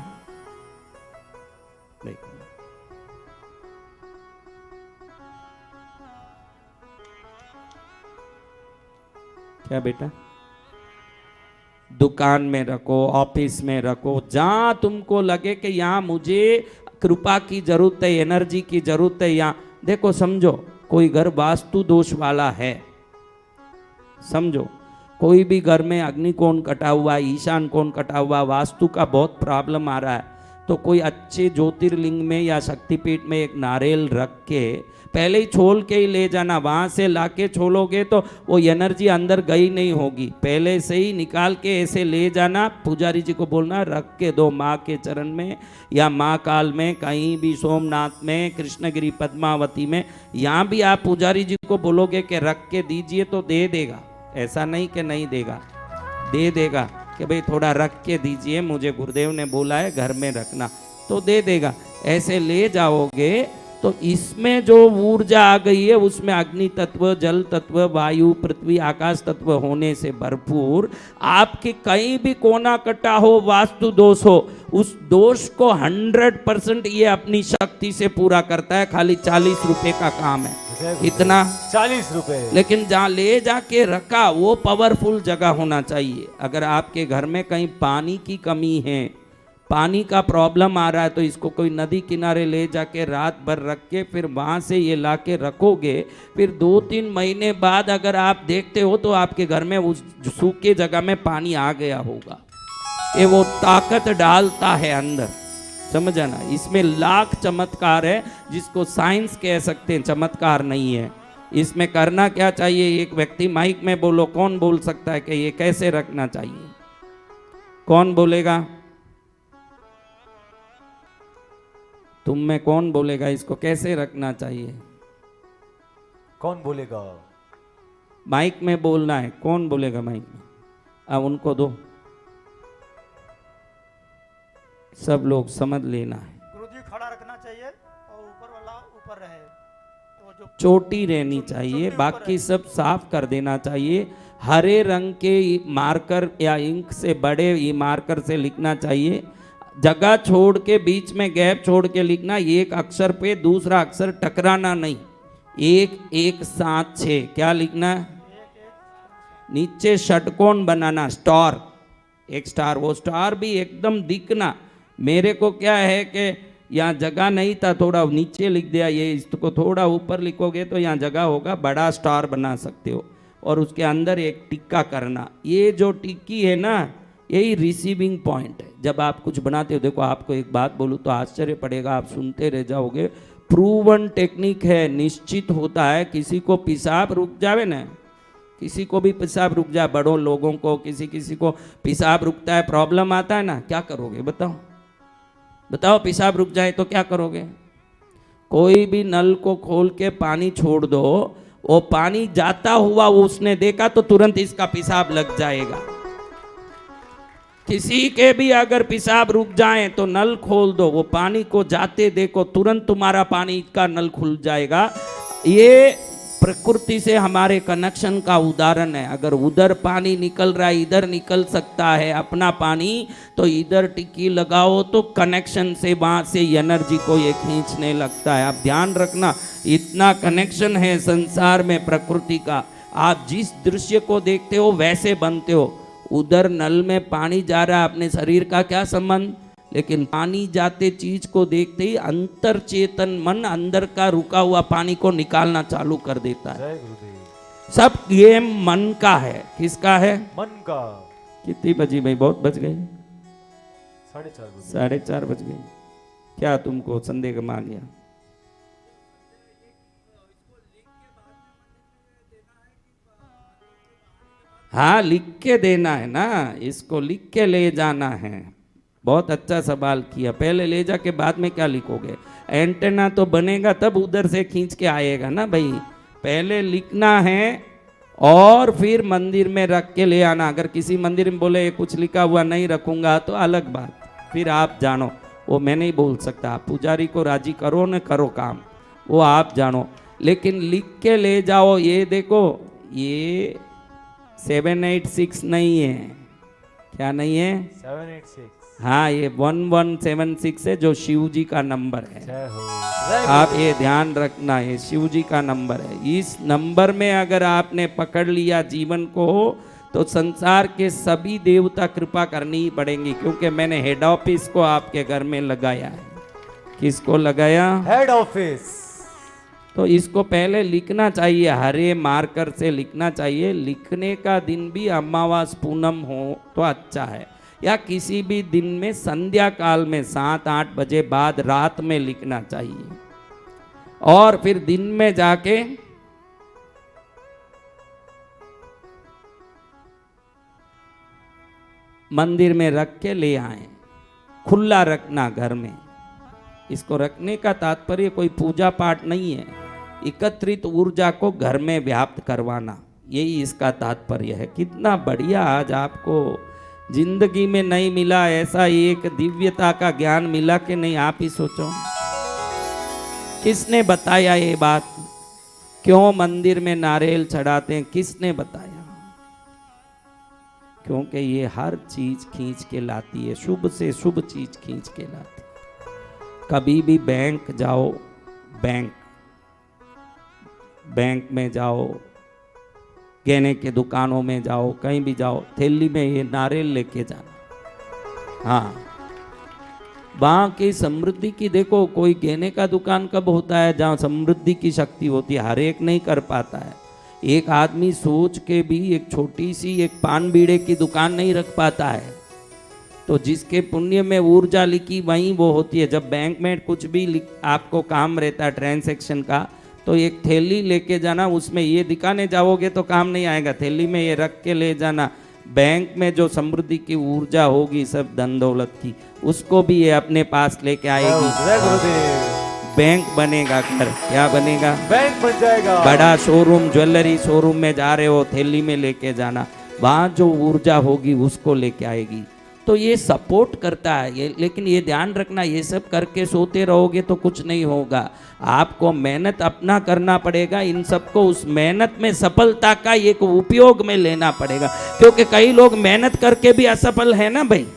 देखो क्या बेटा, दुकान में रखो, ऑफिस में रखो, जहां तुमको लगे कि यहाँ मुझे कृपा की जरूरत है, एनर्जी की जरूरत है, यहाँ देखो समझो कोई घर वास्तु दोष वाला है, समझो कोई भी घर में अग्नि कोण कटा हुआ, ईशान कोण कटा हुआ, वास्तु का बहुत प्रॉब्लम आ रहा है, तो कोई अच्छे ज्योतिर्लिंग में या शक्तिपीठ में एक नारियल रख के पहले ही छोल के ही ले जाना। वहाँ से लाके छोलोगे तो वो एनर्जी अंदर गई नहीं होगी, पहले से ही निकाल के ऐसे ले जाना। पुजारी जी को बोलना रख के दो माँ के चरण में या माँ काल में, कहीं भी सोमनाथ में, कृष्णगिरी पद्मावती में, यहाँ भी आप पुजारी जी को बोलोगे कि रख के दीजिए तो दे देगा। ऐसा नहीं कि नहीं देगा, दे देगा कि भाई थोड़ा रख के दीजिए, मुझे गुरुदेव ने बोला है घर में रखना, तो दे देगा। ऐसे ले जाओगे तो इसमें जो ऊर्जा आ गई है उसमें अग्नि तत्व, जल तत्व, वायु, पृथ्वी, आकाश तत्व होने से भरपूर, आपके कहीं भी कोना कटा हो, वास्तु दोष हो, उस दोष को 100% ये अपनी शक्ति से पूरा करता है। खाली 40 रुपए का काम है। कितना? 40 रुपए। लेकिन जहाँ ले जाके रखा वो पावरफुल जगह होना चाहिए। अगर आपके घर में कहीं पानी की कमी है, पानी का प्रॉब्लम आ रहा है, तो इसको कोई नदी किनारे ले जाके रात भर रख के फिर वहाँ से ये ला के रखोगे, फिर 2-3 महीने बाद अगर आप देखते हो तो आपके घर में उस सूखे जगह में पानी आ गया होगा। ये वो ताकत डालता है अंदर, समझ आना। इसमें लाख चमत्कार है जिसको साइंस कह सकते हैं, चमत्कार नहीं है। इसमें करना क्या चाहिए? एक व्यक्ति माइक में बोलो, कौन बोल सकता है कि ये कैसे रखना चाहिए? कौन बोलेगा? तुम में कौन बोलेगा इसको कैसे रखना चाहिए? कौन बोलेगा? माइक में बोलना है, कौन बोलेगा माइक में? अब उनको दो, सब लोग समझ लेना है। गुरुजी खड़ा रखना चाहिए और ऊपर वाला ऊपर रहे, तो जो चोटी रहनी चाहिए, बाकी सब साफ कर देना चाहिए। हरे रंग के मार्कर या इंक से, बड़े मार्कर से लिखना चाहिए। जगह छोड़ के, बीच में गैप छोड़ के लिखना। एक अक्षर पे दूसरा अक्षर टकराना नहीं। 1 1 7 6 क्या लिखना है? नीचे षटकोण बनाना, स्टार, एक स्टार, वो स्टार भी एकदम दिखना। मेरे को क्या है कि यहाँ जगह नहीं था, थोड़ा नीचे लिख दिया, ये इसको थोड़ा ऊपर लिखोगे तो यहाँ जगह होगा, बड़ा स्टार बना सकते हो। और उसके अंदर एक टिक्का करना। ये जो टिक्की है ना, यही रिसीविंग पॉइंट है। जब आप कुछ बनाते हो, देखो आपको एक बात बोलूँ तो आश्चर्य पड़ेगा, आप सुनते रह जाओगे। प्रूवन टेक्निक है, निश्चित होता है। किसी को पेशाब रुक जावे ना, किसी को भी पेशाब रुक जाए, बड़ों लोगों को, किसी को पेशाब रुकता है, प्रॉब्लम आता है ना, क्या करोगे बताओ? बताओ, पेशाब रुक जाए तो क्या करोगे? कोई भी नल को खोल के पानी छोड़ दो, वो पानी जाता हुआ उसने देखा तो तुरंत इसका पेशाब लग जाएगा। किसी के भी अगर पेशाब रुक जाए तो नल खोल दो, वो पानी को जाते देखो, तुरंत तुम्हारा पानी का नल खुल जाएगा। ये प्रकृति से हमारे कनेक्शन का उदाहरण है। अगर उधर पानी निकल रहा है, इधर निकल सकता है अपना पानी, तो इधर टिक्की लगाओ तो कनेक्शन से वहाँ से एनर्जी को ये खींचने लगता है। आप ध्यान रखना, इतना कनेक्शन है संसार में प्रकृति का। आप जिस दृश्य को देखते हो वैसे बनते हो। उधर नल में पानी जा रहा है, अपने शरीर का क्या संबंध? लेकिन पानी जाते चीज को देखते ही अंतर चेतन मन अंदर का रुका हुआ पानी को निकालना चालू कर देता है। जय गुरुदेव। सब गेम मन का है। किसका है? मन का। कितनी बजी भाई? बहुत बज गए, 4:30 4:30 बज गए। क्या तुमको संदेह में आ गया? हाँ, लिख के देना है ना, इसको लिख के ले जाना है। बहुत अच्छा सवाल किया। पहले ले जाके बाद में क्या लिखोगे? एंटेना तो बनेगा तब उधर से खींच के आएगा ना भाई। पहले लिखना है और फिर मंदिर में रख के ले आना। अगर किसी मंदिर में बोले कुछ लिखा हुआ नहीं रखूंगा तो अलग बात, फिर आप जानो, वो मैं नहीं बोल सकता। आप पुजारी को राजी करो न करो काम, वो आप जानो, लेकिन लिख के ले जाओ। ये देखो, ये 786 नहीं है। क्या नहीं है? 786। हाँ, ये 1176 है, जो शिव जी का नंबर है। जय हो। आप ये ध्यान रखना, ये शिव जी का नंबर है। इस नंबर में अगर आपने पकड़ लिया जीवन को, तो संसार के सभी देवता कृपा करनी ही पड़ेंगी, क्योंकि मैंने हेड ऑफिस को आपके घर में लगाया है। किसको लगाया? Head office. तो इसको पहले लिखना चाहिए, हरे मार्कर से लिखना चाहिए। लिखने का दिन भी अमावास पूनम हो तो अच्छा है। या किसी भी दिन में संध्या काल में 7-8 बजे बाद रात में लिखना चाहिए। और फिर दिन में जाके मंदिर में रख के ले आए, खुला रखना घर में। इसको रखने का तात्पर्य कोई पूजा पाठ नहीं है, एकत्रित ऊर्जा को घर में व्याप्त करवाना, यही इसका तात्पर्य है। कितना बढ़िया आज आपको जिंदगी में नहीं मिला ऐसा एक दिव्यता का ज्ञान मिला कि नहीं, आप ही सोचो। किसने बताया ये बात? क्यों मंदिर में नारियल चढ़ाते हैं, किसने बताया? क्योंकि ये हर चीज खींच के लाती है, शुभ से शुभ चीज खींच के लाती है। कभी भी बैंक जाओ, बैंक में जाओ, गहने के दुकानों में जाओ, कहीं भी जाओ, थैली में ये नारियल लेके जाना। हाँ, वहाँ की समृद्धि की देखो, कोई गहने का दुकान कब होता है जहाँ समृद्धि की शक्ति होती है, हर एक नहीं कर पाता है। एक आदमी सोच के भी एक छोटी सी एक पान बीड़े की दुकान नहीं रख पाता है। तो जिसके पुण्य में ऊर्जा लिखी वहीं वो होती है। जब बैंक में कुछ भी आपको काम रहता है ट्रांजैक्शन का, तो एक थैली लेके जाना, उसमें ये दिखाने जाओगे तो काम नहीं आएगा, थैली में ये रख के ले जाना। बैंक में जो समृद्धि की ऊर्जा होगी सब धन दौलत की, उसको भी ये अपने पास लेके आएगी। बैंक बनेगा घर, क्या बनेगा? बैंक बन जाएगा। बड़ा शोरूम, ज्वेलरी शोरूम में जा रहे हो, थैली में लेके जाना, वहाँ जो ऊर्जा होगी उसको लेके आएगी। तो ये सपोर्ट करता है ये, लेकिन ये ध्यान रखना, ये सब करके सोते रहोगे तो कुछ नहीं होगा। आपको मेहनत अपना करना पड़ेगा, इन सबको उस मेहनत में सफलता का एक उपयोग में लेना पड़ेगा। क्योंकि कई लोग मेहनत करके भी असफल है ना भाई,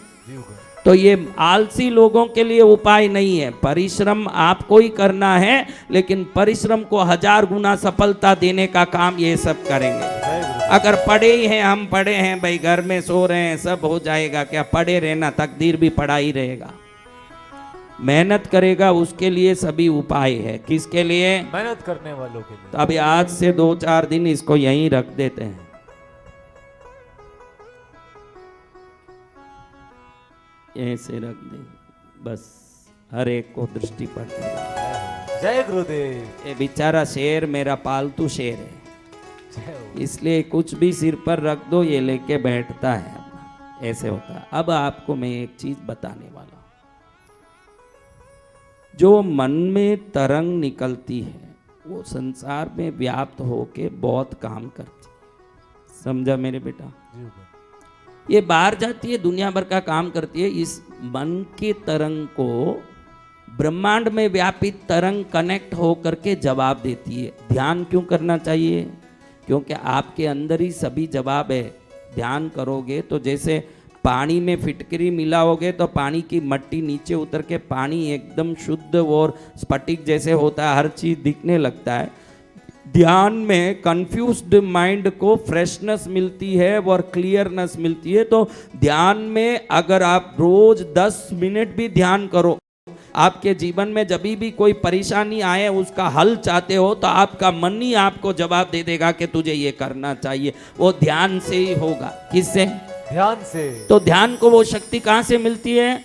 तो ये आलसी लोगों के लिए उपाय नहीं है। परिश्रम आपको ही करना है, लेकिन परिश्रम को 1000 गुना सफलता देने का काम ये सब करेंगे। अगर पढ़े ही हैं, हम पढ़े हैं भाई, घर में सो रहे हैं, सब हो जाएगा क्या? पढ़े रहना, तकदीर भी पढ़ा ही रहेगा। मेहनत करेगा उसके लिए सभी उपाय है। किसके लिए? मेहनत करने वालों के लिए। तो अभी आज से 2-4 दिन इसको यहीं रख देते हैं। ऐसे रख दे, बस हर एक को दृष्टि पड़ती है। जय गुरुदेव। ये बेचारा शेर मेरा पालतू शेर है, इसलिए कुछ भी सिर पर रख दो ये लेके बैठता है अपना, ऐसे होता है। अब आपको मैं एक चीज बताने वाला हूं। जो मन में तरंग निकलती है वो संसार में व्याप्त होके बहुत काम करती है। समझा मेरे बेटा? ये बाहर जाती है, दुनिया भर का काम करती है। इस मन के तरंग को ब्रह्मांड में व्यापित तरंग कनेक्ट हो करके जवाब देती है। ध्यान क्यों करना चाहिए? क्योंकि आपके अंदर ही सभी जवाब है। ध्यान करोगे तो जैसे पानी में फिटकरी मिलाओगे तो पानी की मट्टी नीचे उतर के पानी एकदम शुद्ध और स्फटिक जैसे होता है, हर चीज दिखने लगता है। ध्यान में कंफ्यूज्ड माइंड को फ्रेशनेस मिलती है और क्लियरनेस मिलती है। तो ध्यान में अगर आप रोज 10 मिनट भी ध्यान करो, आपके जीवन में जब भी कोई परेशानी आए, उसका हल चाहते हो, तो आपका मन ही आपको जवाब दे देगा कि तुझे ये करना चाहिए। वो ध्यान से ही होगा। किससे? ध्यान से। तो ध्यान को वो शक्ति कहां से मिलती है?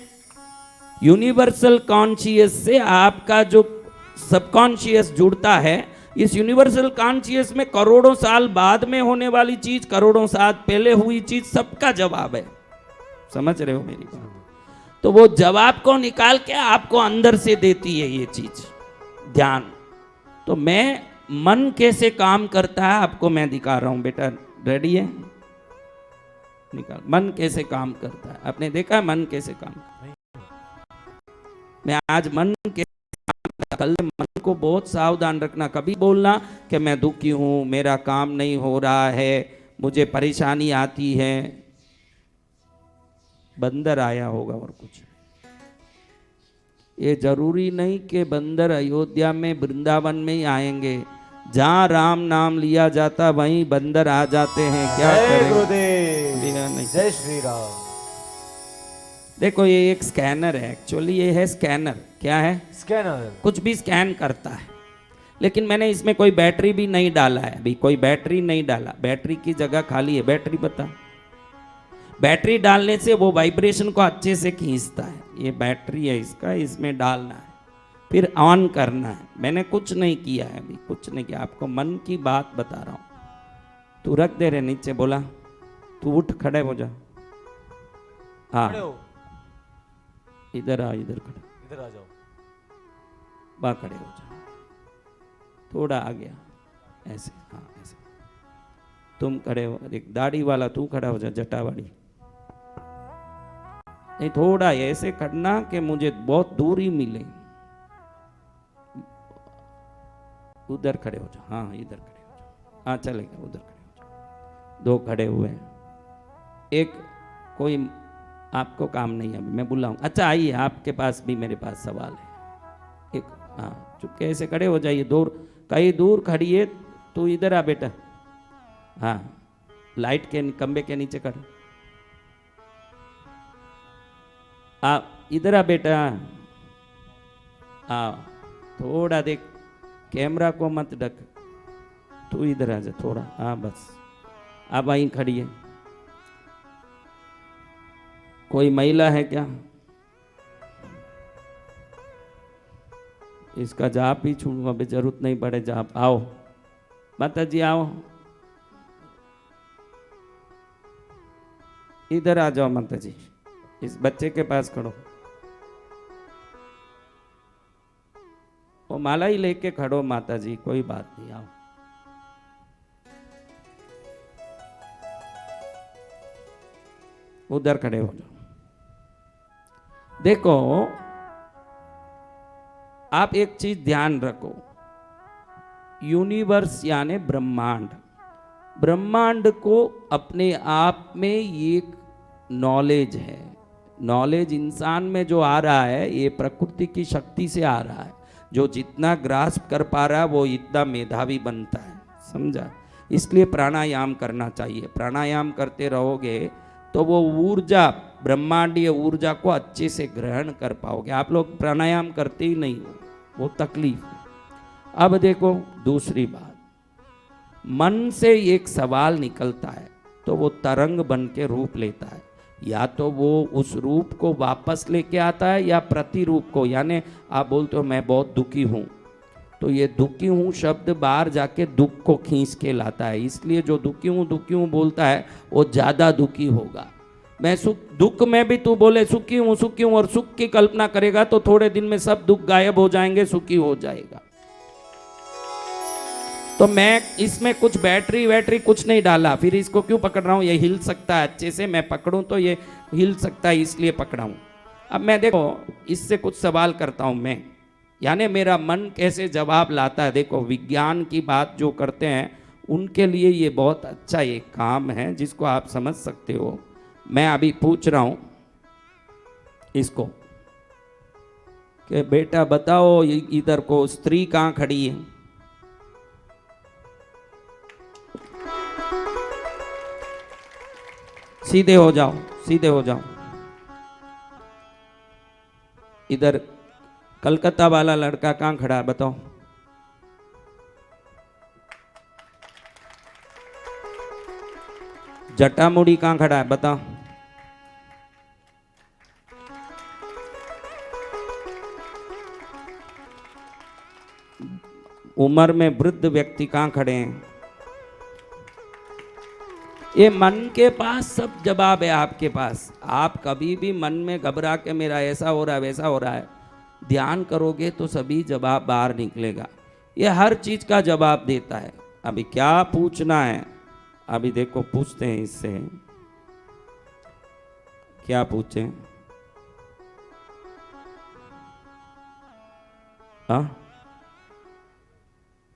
यूनिवर्सल कॉन्शियस से आपका जो सबकॉन्शियस जुड़ता है। इस यूनिवर्सल कॉन्शियस में करोड़ों साल बाद में होने वाली चीज, करोड़ों साल पहले हुई चीज, सबका जवाब है। समझ रहे हो मेरी बात? तो वो जवाब को निकाल के आपको अंदर से देती है ये चीज, ध्यान। तो मैं मन कैसे काम करता है आपको मैं दिखा रहा हूं। बेटा रेडी है? निकाल। मन कैसे काम करता है आपने देखा? मन कैसे काम करता है? मैं आज मन के कल मन को बहुत सावधान रखना। कभी बोलना कि मैं दुखी हूं, मेरा काम नहीं हो रहा है, मुझे परेशानी आती है। बंदर आया होगा और कुछ। ये जरूरी नहीं कि बंदर अयोध्या में वृंदावन में ही आएंगे। जहाँ राम नाम लिया जाता वहीं बंदर आ जाते हैं। क्या करें? जय श्री राम। देखो ये एक स्कैनर है, एक्चुअली ये है स्कैनर। क्या है? स्कैनर। कुछ भी स्कैन करता है, लेकिन मैंने इसमें कोई बैटरी भी नहीं डाला है। अभी कोई बैटरी नहीं डाला, बैटरी की जगह खाली है। बैटरी बता। बैटरी डालने से वो वाइब्रेशन को अच्छे से खींचता है। ये बैटरी है इसका, इसमें डालना है, फिर ऑन करना है। मैंने कुछ नहीं किया है अभी, कुछ नहीं किया, आपको मन की बात बता रहा हूं। तू रख दे रे नीचे, बोला तू उठ, खड़े हो जा। हाँ खड़े हो, इधर आ, इधर खड़े, इधर आ जाओ। बा खड़े हो जा, थोड़ा आ गया ऐसे, हाँ ऐसे। तुम खड़े हो, एक दाढ़ी वाला तू खड़ा हो जा, जटावाड़ी। नहीं थोड़ा ऐसे करना कि मुझे बहुत दूरी मिले। उधर खड़े हो जाओ, हाँ इधर खड़े हो जाओ, हाँ चलेगा, उधर खड़े हो जाओ। दो खड़े हुए हैं, एक कोई आपको काम नहीं है, मैं बुलाऊं। अच्छा आइए, आपके पास भी मेरे पास सवाल है एक। हाँ चुपके ऐसे खड़े हो जाइए, दूर कहीं दूर खड़िए। तू इधर आ बेटा, हाँ लाइट के खंबे के नीचे खड़े। आप इधर आ बेटा, हाँ थोड़ा देख, कैमरा को मत ढक, तू इधर आ जा थोड़ा, हाँ बस। आप वहीं खड़ी है। कोई महिला है क्या? इसका जाप ही छूड़ूंगा, अभी जरूरत नहीं पड़े जाप। आओ माता जी आओ, इधर आ जाओ माता जी, इस बच्चे के पास खड़ो। वो माला ही लेके खड़ो माता जी, कोई बात नहीं, आओ। उधर खड़े हो जाओ। देखो आप एक चीज ध्यान रखो, यूनिवर्स यानी ब्रह्मांड, ब्रह्मांड को अपने आप में एक नॉलेज है। नॉलेज इंसान में जो आ रहा है ये प्रकृति की शक्ति से आ रहा है। जो जितना ग्रास्प कर पा रहा है वो इतना मेधावी बनता है, समझा? इसलिए प्राणायाम करना चाहिए। प्राणायाम करते रहोगे तो वो ऊर्जा, ब्रह्मांडीय ऊर्जा को अच्छे से ग्रहण कर पाओगे। आप लोग प्राणायाम करते ही नहीं हो, वो तकलीफ है। अब देखो दूसरी बात, मन से एक सवाल निकलता है तो वो तरंग बन के रूप लेता है। या तो वो उस रूप को वापस लेके आता है या प्रतिरूप को, यानी आप बोलते हो मैं बहुत दुखी हूँ, तो ये दुखी हूँ शब्द बाहर जाके दुख को खींच के लाता है। इसलिए जो दुखी हूँ बोलता है वो ज़्यादा दुखी होगा। मैं सुख, दुख में भी तू बोले सुखी हूँ और सुख की कल्पना करेगा तो थोड़े दिन में सब दुख गायब हो जाएंगे, सुखी हो जाएगा। तो मैं इसमें कुछ बैटरी कुछ नहीं डाला, फिर इसको क्यों पकड़ रहा हूँ? ये हिल सकता है अच्छे से, मैं पकड़ूं तो ये हिल सकता है इसलिए पकड़ा हूँ। अब मैं देखो इससे कुछ सवाल करता हूँ मैं, यानी मेरा मन कैसे जवाब लाता है। देखो विज्ञान की बात जो करते हैं उनके लिए ये बहुत अच्छा एक काम है जिसको आप समझ सकते हो। मैं अभी पूछ रहा हूँ इसको कि बेटा बताओ इधर को स्त्री कहाँ खड़ी है? सीधे हो जाओ, सीधे हो जाओ। इधर कलकत्ता वाला लड़का कहाँ खड़ा है बताओ? जटामुड़ी कहाँ खड़ा है बताओ? उम्र में वृद्ध व्यक्ति कहाँ खड़े हैं? ये मन के पास सब जवाब है आपके पास। आप कभी भी मन में घबरा के मेरा ऐसा हो रहा है वैसा हो रहा है, ध्यान करोगे तो सभी जवाब बाहर निकलेगा। ये हर चीज का जवाब देता है। अभी क्या पूछना है? अभी देखो पूछते हैं इससे, क्या पूछें? हाँ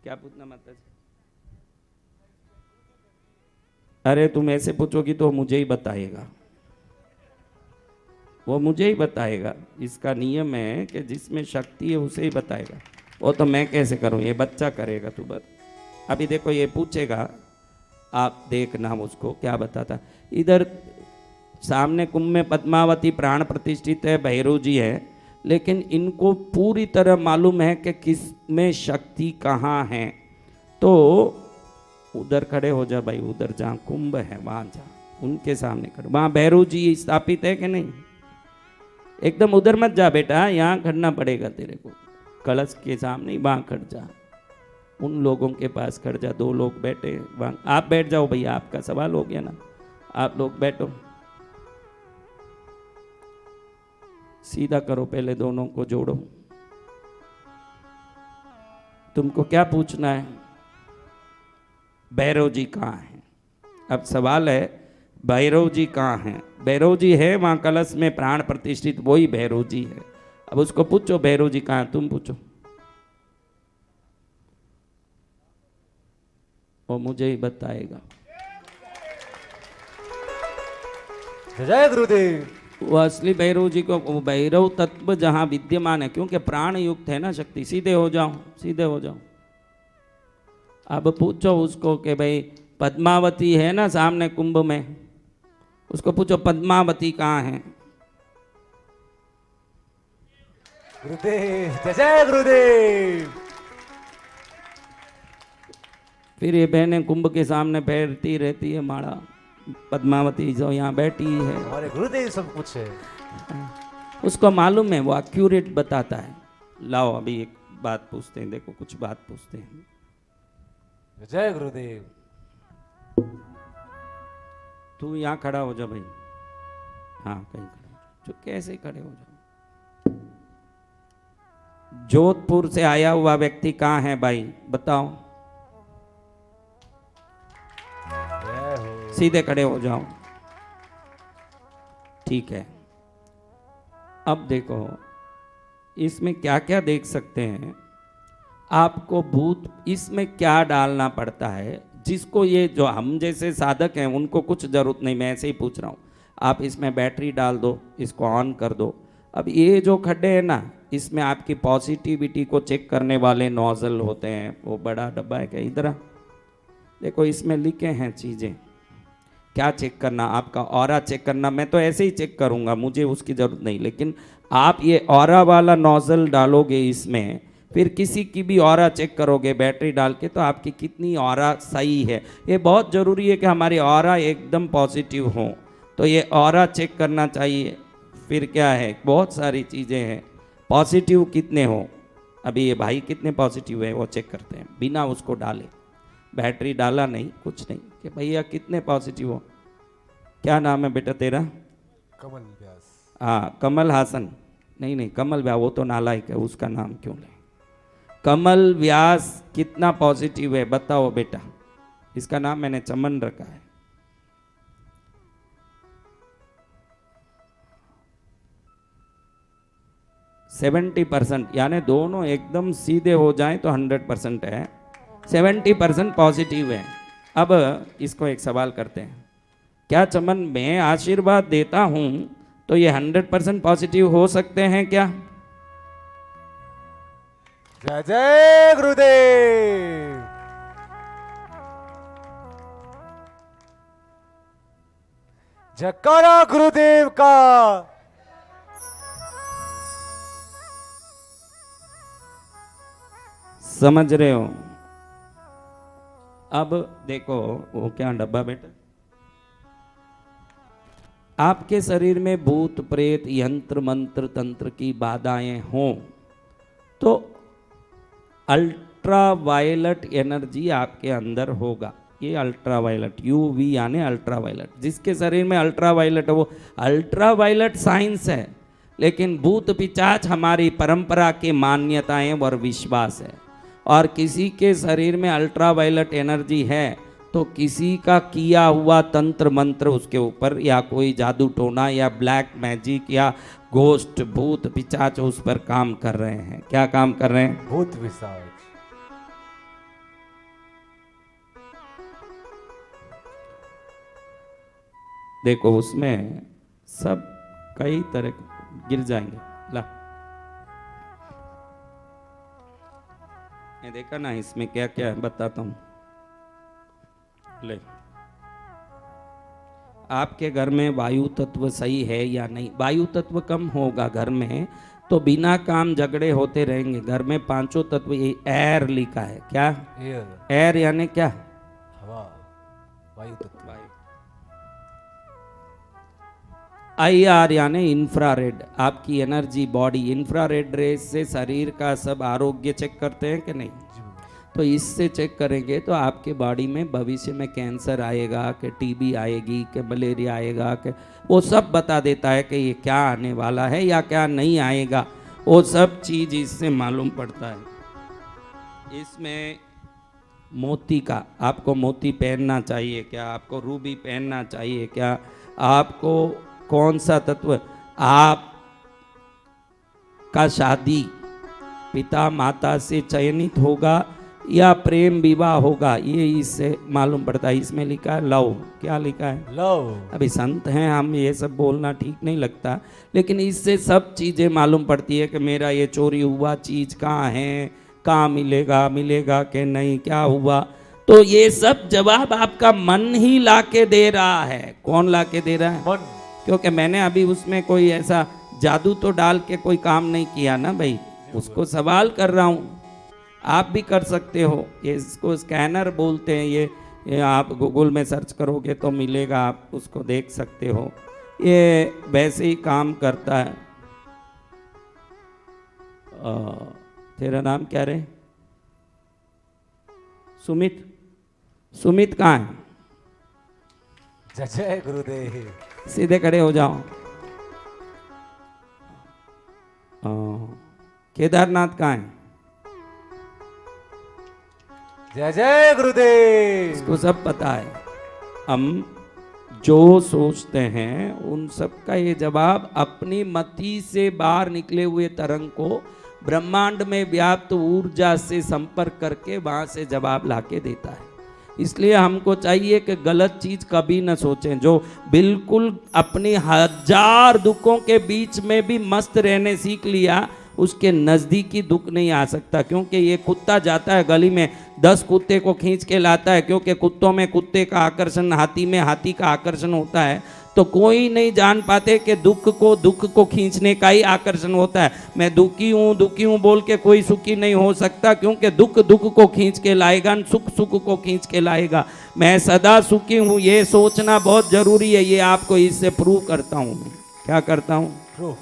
क्या पूछना माता जी? अरे तुम ऐसे पूछोगी तो मुझे ही बताएगा, वो मुझे ही बताएगा। इसका नियम है कि जिसमें शक्ति है उसे ही बताएगा। वो तो मैं कैसे करूं, ये बच्चा करेगा। तू बत अभी देखो ये पूछेगा, आप देखना उसको क्या बताता। इधर सामने कुंभ में पद्मावती प्राण प्रतिष्ठित है, भैरव जी है, लेकिन इनको पूरी तरह मालूम है कि किस में शक्ति कहाँ है। तो उधर खड़े हो जा भाई, उधर जहाँ कुंभ है वहाँ जा, उनके सामने खड़े। वहां भैरव जी स्थापित है कि नहीं? एकदम उधर मत जा बेटा, यहाँ खड़ना पड़ेगा तेरे को। कलश के सामने वहां खड़ जा, उन लोगों के पास खड़ जा। 2 लोग बैठे वहां, आप बैठ जाओ भैया, आपका सवाल हो गया ना, आप लोग बैठो। सीधा करो, पहले दोनों को जोड़ो। तुमको क्या पूछना है? भैरव जी कहाँ हैं? अब सवाल है भैरव जी कहाँ हैं? भैरव जी है वहां कलश में प्राण प्रतिष्ठित, वही भैरव जी है। अब उसको पूछो भैरव जी कहाँ हैं, तुम पूछो। वो मुझे ही बताएगा। जय गुरुदेव। वो असली भैरव जी को, वो भैरव तत्व जहां विद्यमान है, क्योंकि प्राण युक्त है ना शक्ति। सीधे हो जाओ, सीधे हो जाओ। अब पूछो उसको कि भाई पद्मावती है ना सामने कुंभ में, उसको पूछो पद्मावती कहाँ है? गुरुदेव जय जय गुरुदेव। फिर ये बहनें कुंभ के सामने फेरती रहती है माला। पद्मावती जो यहाँ बैठी है, हमारे गुरुदेव सब कुछ है। उसको मालूम है, वो एक्यूरेट बताता है। लाओ अभी एक बात पूछते हैं, देखो कुछ बात पूछते हैं। जय गुरुदेव। तू यहाँ खड़ा हो जा भाई, हाँ कहीं खड़ा हो जा। जो कैसे खड़े हो जाओ। जोधपुर से आया हुआ व्यक्ति कहाँ है भाई, बताओ। सीधे खड़े हो जाओ, ठीक है। अब देखो इसमें क्या क्या देख सकते हैं। आपको भूत इसमें क्या डालना पड़ता है, जिसको ये जो हम जैसे साधक हैं उनको कुछ जरूरत नहीं, मैं ऐसे ही पूछ रहा हूँ। आप इसमें बैटरी डाल दो, इसको ऑन कर दो। अब ये जो खड्डे हैं ना, इसमें आपकी पॉजिटिविटी को चेक करने वाले नोजल होते हैं। वो बड़ा डब्बा है क्या, इधर देखो, इसमें लिखे हैं चीज़ें। क्या चेक करना, आपका ऑरा चेक करना। मैं तो ऐसे ही चेक करूंगा, मुझे उसकी ज़रूरत नहीं। लेकिन आप ये ऑरा वाला नोजल डालोगे इसमें, फिर किसी की भी ऑरा चेक करोगे बैटरी डाल के, तो आपकी कितनी ऑरा सही है। ये बहुत ज़रूरी है कि हमारी ऑरा एकदम पॉजिटिव हो, तो ये ऑरा चेक करना चाहिए। फिर क्या है, बहुत सारी चीज़ें हैं। पॉजिटिव कितने हो, अभी ये भाई कितने पॉजिटिव है वो चेक करते हैं, बिना उसको डाले। बैटरी डाला नहीं, कुछ नहीं, कि भैया कितने पॉजिटिव हो। क्या नाम है बेटा तेरा? कमल व्यास। हाँ कमल हासन, नहीं कमल व्यास वो तो नालायक है, उसका नाम क्यों ले। कमल व्यास कितना पॉजिटिव है बताओ बेटा। इसका नाम मैंने चमन रखा है। %70, यानी दोनों एकदम सीधे हो जाएं तो 100% है। 70% पॉजिटिव है। अब इसको एक सवाल करते हैं, क्या चमन मैं आशीर्वाद देता हूं तो ये 100% पॉजिटिव हो सकते हैं क्या? जय जय गुरुदेव। जयकारा गुरुदेव का। समझ रहे हो? अब देखो वो क्या डब्बा बेटा, आपके शरीर में भूत प्रेत यंत्र मंत्र तंत्र की बाधाएं हों तो अल्ट्रा वायलेट एनर्जी आपके अंदर होगा। ये अल्ट्रा वायलेट यूवी यानी अल्ट्रा वायलेट, जिसके शरीर में अल्ट्रा वायलेट है वो अल्ट्रा वायलेट साइंस है। लेकिन भूत पिचाच हमारी परंपरा की मान्यताएं और विश्वास है। और किसी के शरीर में अल्ट्रा वायलेट एनर्जी है तो किसी का किया हुआ तंत्र मंत्र उसके ऊपर, या कोई जादू टोना या ब्लैक मैजिक या घोस्ट भूत पिचाच उस पर काम कर रहे हैं। क्या काम कर रहे हैं? भूत पिशाच। देखो उसमें सब कई तरह गिर जाएंगे। ला ये देखा ना, इसमें क्या क्या है बताता हूं। ले, आपके घर में वायु तत्व सही है या नहीं। वायु तत्व कम होगा घर में तो बिना काम झगड़े होते रहेंगे। घर में 5 तत्व, ये एयर लिखा है। क्या एयर? एयर यानी क्या? हवा, वायु तत्व। IR यानी इंफ्रारेड, आपकी एनर्जी बॉडी इंफ्रारेड रेस से शरीर का सब आरोग्य चेक करते हैं कि नहीं? तो इससे चेक करेंगे तो आपके बॉडी में भविष्य में कैंसर आएगा कि टीबी आएगी कि मलेरिया आएगा कि वो सब बता देता है कि ये क्या आने वाला है या क्या नहीं आएगा, वो सब चीज़ इससे मालूम पड़ता है। इसमें मोती का, आपको मोती पहनना चाहिए क्या, आपको रूबी पहनना चाहिए क्या, आपको कौन सा तत्व, आप का शादी पिता माता से चयनित होगा या प्रेम विवाह होगा, ये इससे मालूम पड़ता है। इसमें लिखा है लव, क्या लिखा है? लव। अभी संत हैं हम, ये सब बोलना ठीक नहीं लगता, लेकिन इससे सब चीज़ें मालूम पड़ती है कि मेरा ये चोरी हुआ चीज़ कहाँ है, कहाँ मिलेगा, मिलेगा कि नहीं, क्या हुआ। तो ये सब जवाब आपका मन ही ला के दे रहा है। कौन ला के दे रहा है? मन। क्योंकि मैंने अभी उसमें कोई ऐसा जादू तो डाल के कोई काम नहीं किया ना भाई, उसको सवाल कर रहा हूँ। आप भी कर सकते हो, ये इसको स्कैनर बोलते हैं, ये आप गूगल में सर्च करोगे तो मिलेगा, आप उसको देख सकते हो। ये वैसे ही काम करता है। तेरा नाम क्या रे? सुमित। सुमित कहाँ है? जय जय गुरुदेव। सीधे खड़े हो जाओ। केदारनाथ कहाँ है? जय जय गुरुदेव। इसको सब पता है। हम जो सोचते हैं उन सब का ये जवाब अपनी मति से बाहर निकले हुए तरंग को ब्रह्मांड में व्याप्त ऊर्जा से संपर्क करके वहां से जवाब लाके देता है। इसलिए हमको चाहिए कि गलत चीज कभी न सोचें। जो बिल्कुल अपनी हजार दुखों के बीच में भी मस्त रहने सीख लिया, उसके नज़दीकी दुख नहीं आ सकता। क्योंकि ये कुत्ता जाता है गली में 10 कुत्ते को खींच के लाता है, क्योंकि कुत्तों में कुत्ते का आकर्षण, हाथी में हाथी का आकर्षण होता है। तो कोई नहीं जान पाते कि दुख को खींचने का ही आकर्षण होता है। मैं दुखी हूँ बोल के कोई सुखी नहीं हो सकता, क्योंकि दुख को खींच के लाएगा, सुख को खींच के लाएगा। मैं सदा सुखी हूँ, ये सोचना बहुत जरूरी है। ये आपको इससे प्रूव करता हूँ। क्या करता हूँ? प्रूफ।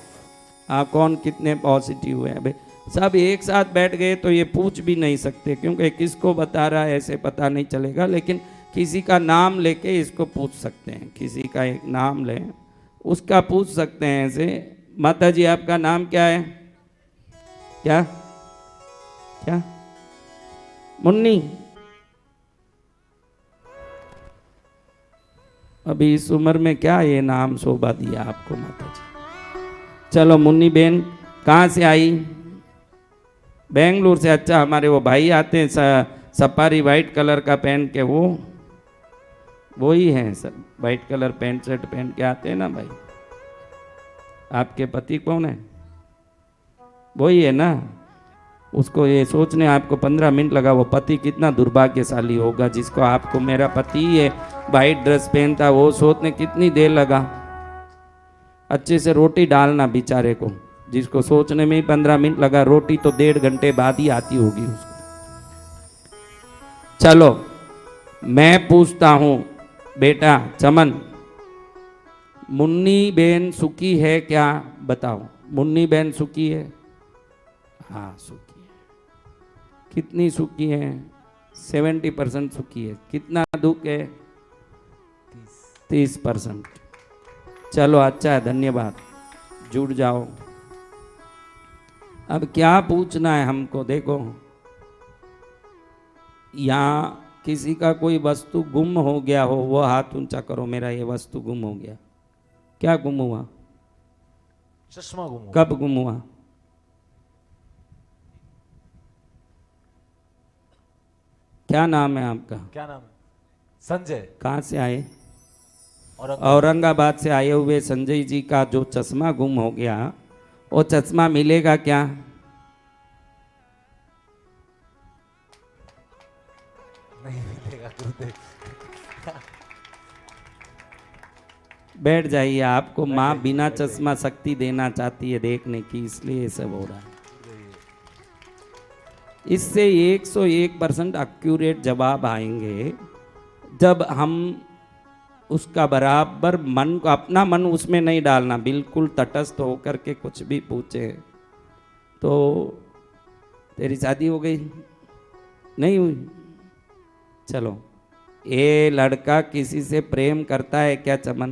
आप कौन कितने पॉजिटिव है भाई? सब एक साथ बैठ गए तो ये पूछ भी नहीं सकते, क्योंकि किसको बता रहा है ऐसे पता नहीं चलेगा। लेकिन किसी का नाम लेके इसको पूछ सकते हैं। किसी का एक नाम लें, उसका पूछ सकते हैं ऐसे। माता जी आपका नाम क्या है? क्या क्या? मुन्नी। अभी इस उम्र में क्या ये नाम शोभा दिया आपको माता जी? चलो मुन्नी बेन कहाँ से आई? बेंगलुरु से। अच्छा, हमारे वो भाई आते हैं सफारी वाइट कलर का पहन के, वो ही हैं सब। वाइट कलर पैंट शर्ट पहन के आते हैं ना भाई। आपके पति कौन है? वही है ना। उसको ये सोचने आपको 15 मिनट लगा वो पति कितना दुर्भाग्यशाली होगा जिसको आपको मेरा पति है वाइट ड्रेस पहनता, वो सोचने कितनी देर लगा। अच्छे से रोटी डालना बेचारे को, जिसको सोचने में ही 15 मिनट लगा, रोटी तो 1.5 घंटे बाद ही आती होगी उसको। चलो मैं पूछता हूँ बेटा चमन, मुन्नी बेन सुखी है क्या? बताओ। मुन्नी बेन सुखी है? हाँ सुखी है। कितनी सुखी है? 70% सुखी है। कितना दुख है? 30%। चलो अच्छा है, धन्यवाद, जुड़ जाओ। अब क्या पूछना है हमको? देखो, यहाँ किसी का कोई वस्तु गुम हो गया हो, वो हाथ ऊंचा करो। मेरा ये वस्तु गुम हो गया। क्या गुम हुआ? चश्मा गुम हुआ। कब गुम हुआ? क्या नाम है आपका? क्या नाम है? संजय। कहाँ से आए? औरंगाबाद से आए हुए संजय जी का जो चश्मा गुम हो गया, वो चश्मा मिलेगा क्या? नहीं मिलेगा गुरुदेव। बैठ जाइए। आपको माँ बिना चश्मा शक्ति देना चाहती है देखने की, इसलिए ये सब हो रहा है। इससे 101% एक्यूरेट जवाब आएंगे जब हम उसका बराबर मन को, अपना मन उसमें नहीं डालना, बिल्कुल तटस्थ होकर के कुछ भी पूछे तो तेरी शादी हो गई नहीं हुई, चलो ये लड़का किसी से प्रेम करता है क्या चमन?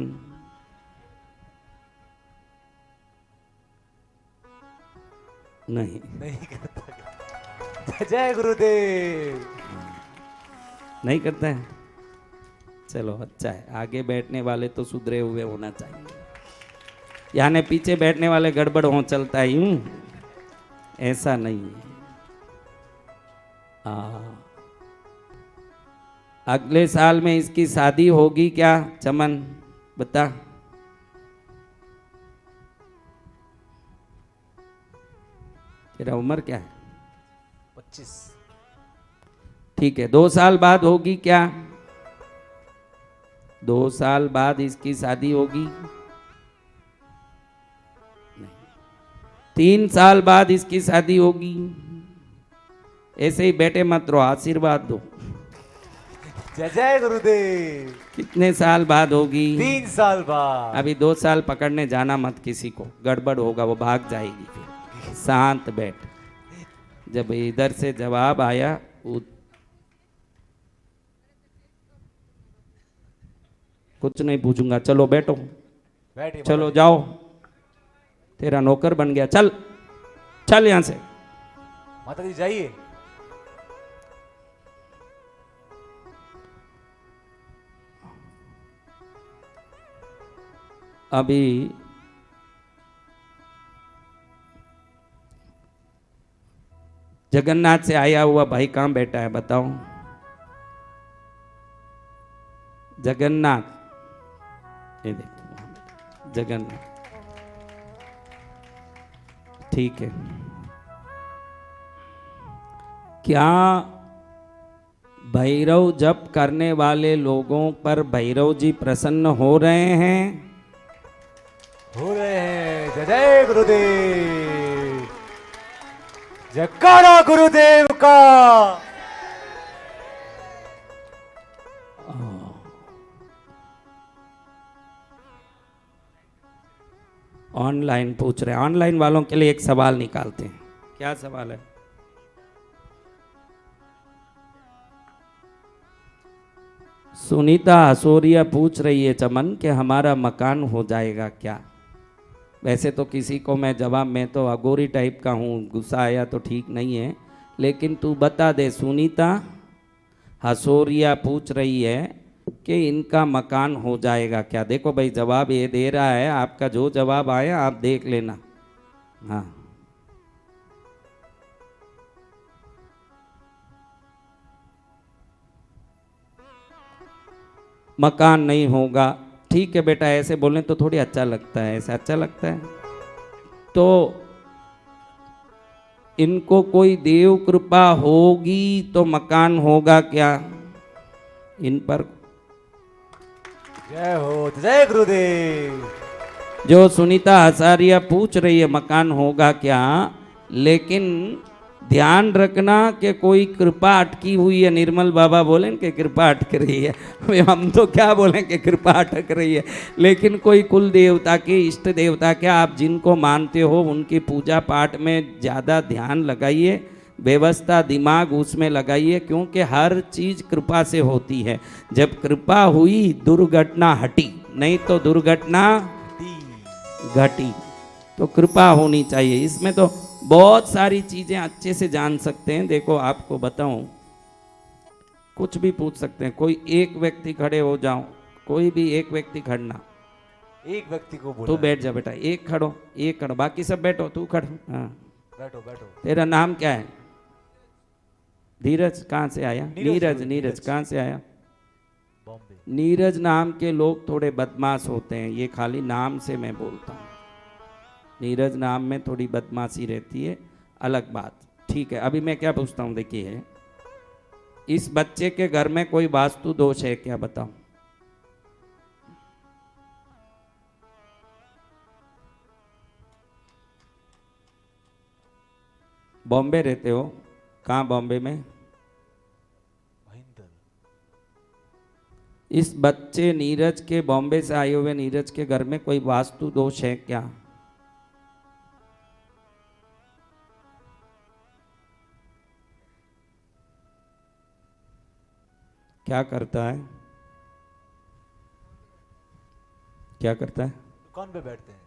नहीं। नहीं करता। जय गुरुदेव। नहीं करता है, चलो अच्छा है। आगे बैठने वाले तो सुधरे हुए होना चाहिए, यानी पीछे बैठने वाले गड़बड़ हो चलता है यूं, ऐसा नहीं है। अगले साल में इसकी शादी होगी क्या चमन, बता। तेरा उम्र क्या है? 25। ठीक है, 2 साल बाद होगी क्या? 2 साल बाद इसकी शादी होगी? नहीं। 3 साल बाद इसकी शादी होगी? ऐसे ही बैठे मत रहो, आशीर्वाद दो। जय जय गुरुदेव। कितने साल बाद होगी? 3 साल बाद। अभी 2 साल पकड़ने जाना मत किसी को, गड़बड़ होगा, वो भाग जाएगी फिर। शांत बैठ। जब इधर से जवाब आया कुछ नहीं पूछूंगा, चलो बैठो, बैठिए चलो जाओ, तेरा नौकर बन गया, चल चल यहां से। माता जी जाइए। अभी जगन्नाथ से आया हुआ भाई कहां बैठा है बताओ? जगन्नाथ, ये देखो जगन्नाथ, ठीक है। क्या भैरव जप करने वाले लोगों पर भैरव जी प्रसन्न हो रहे हैं? हो रहे हैं। जय जय गुरुदेव। जयकारा गुरुदेव का। ऑनलाइन पूछ रहे हैं, ऑनलाइन वालों के लिए एक सवाल निकालते हैं। क्या सवाल है? सुनीता हसोरिया पूछ रही है चमन कि हमारा मकान हो जाएगा क्या? वैसे तो किसी को मैं जवाब, मैं तो अगोरी टाइप का हूँ, गुस्सा आया तो ठीक नहीं है, लेकिन तू बता दे। सुनीता हसोरिया पूछ रही है कि इनका मकान हो जाएगा क्या? देखो भाई, जवाब ये दे रहा है, आपका जो जवाब आया आप देख लेना। हाँ, मकान नहीं होगा, ठीक है बेटा, ऐसे बोलने तो थोड़ी अच्छा लगता है, ऐसे अच्छा लगता है? तो इनको कोई देव कृपा होगी तो मकान होगा क्या इन पर? जय हो। जय गुरुदेव। जो सुनीता हसारिया पूछ रही है मकान होगा क्या, लेकिन ध्यान रखना कि कोई कृपा अटकी हुई है। निर्मल बाबा बोले कि कृपा अटक रही है, हम तो क्या बोलें कि कृपा अटक रही है, लेकिन कोई कुल देवता के, इष्ट देवता के, आप जिनको मानते हो उनकी पूजा पाठ में ज़्यादा ध्यान लगाइए, व्यवस्था दिमाग उसमें लगाइए, क्योंकि हर चीज़ कृपा से होती है। जब कृपा हुई दुर्घटना हटी, नहीं तो दुर्घटना घटी। तो कृपा होनी चाहिए। इसमें तो बहुत सारी चीज़ें अच्छे से जान सकते हैं। देखो आपको बताऊं, कुछ भी पूछ सकते हैं। कोई एक व्यक्ति खड़े हो जाओ, कोई भी एक व्यक्ति खड़ना, एक व्यक्ति को बोला। तू बैठ जा बेटा, एक खड़ो, एक खड़ो, बाकी सब बैठो, तू खड़। हाँ, बैठो बैठो। तेरा नाम क्या है? धीरज। कहाँ से आया? नीरज। नीरज नीरज। कहाँ से आया? बॉम्बे। नीरज नाम के लोग थोड़े बदमाश होते हैं, ये खाली नाम से मैं बोलता हूँ। नीरज नाम में थोड़ी बदमाशी रहती है, अलग बात। ठीक है, अभी मैं क्या पूछता हूँ, देखिए, इस बच्चे के घर में कोई वास्तु दोष है क्या? बताओ। बॉम्बे रहते हो? कहाँ बॉम्बे में? भाईंदर। इस बच्चे नीरज के, बॉम्बे से आए हुए नीरज के घर में कोई वास्तु दोष है क्या? क्या करता है? क्या करता है? दुकान पे बैठते हैं,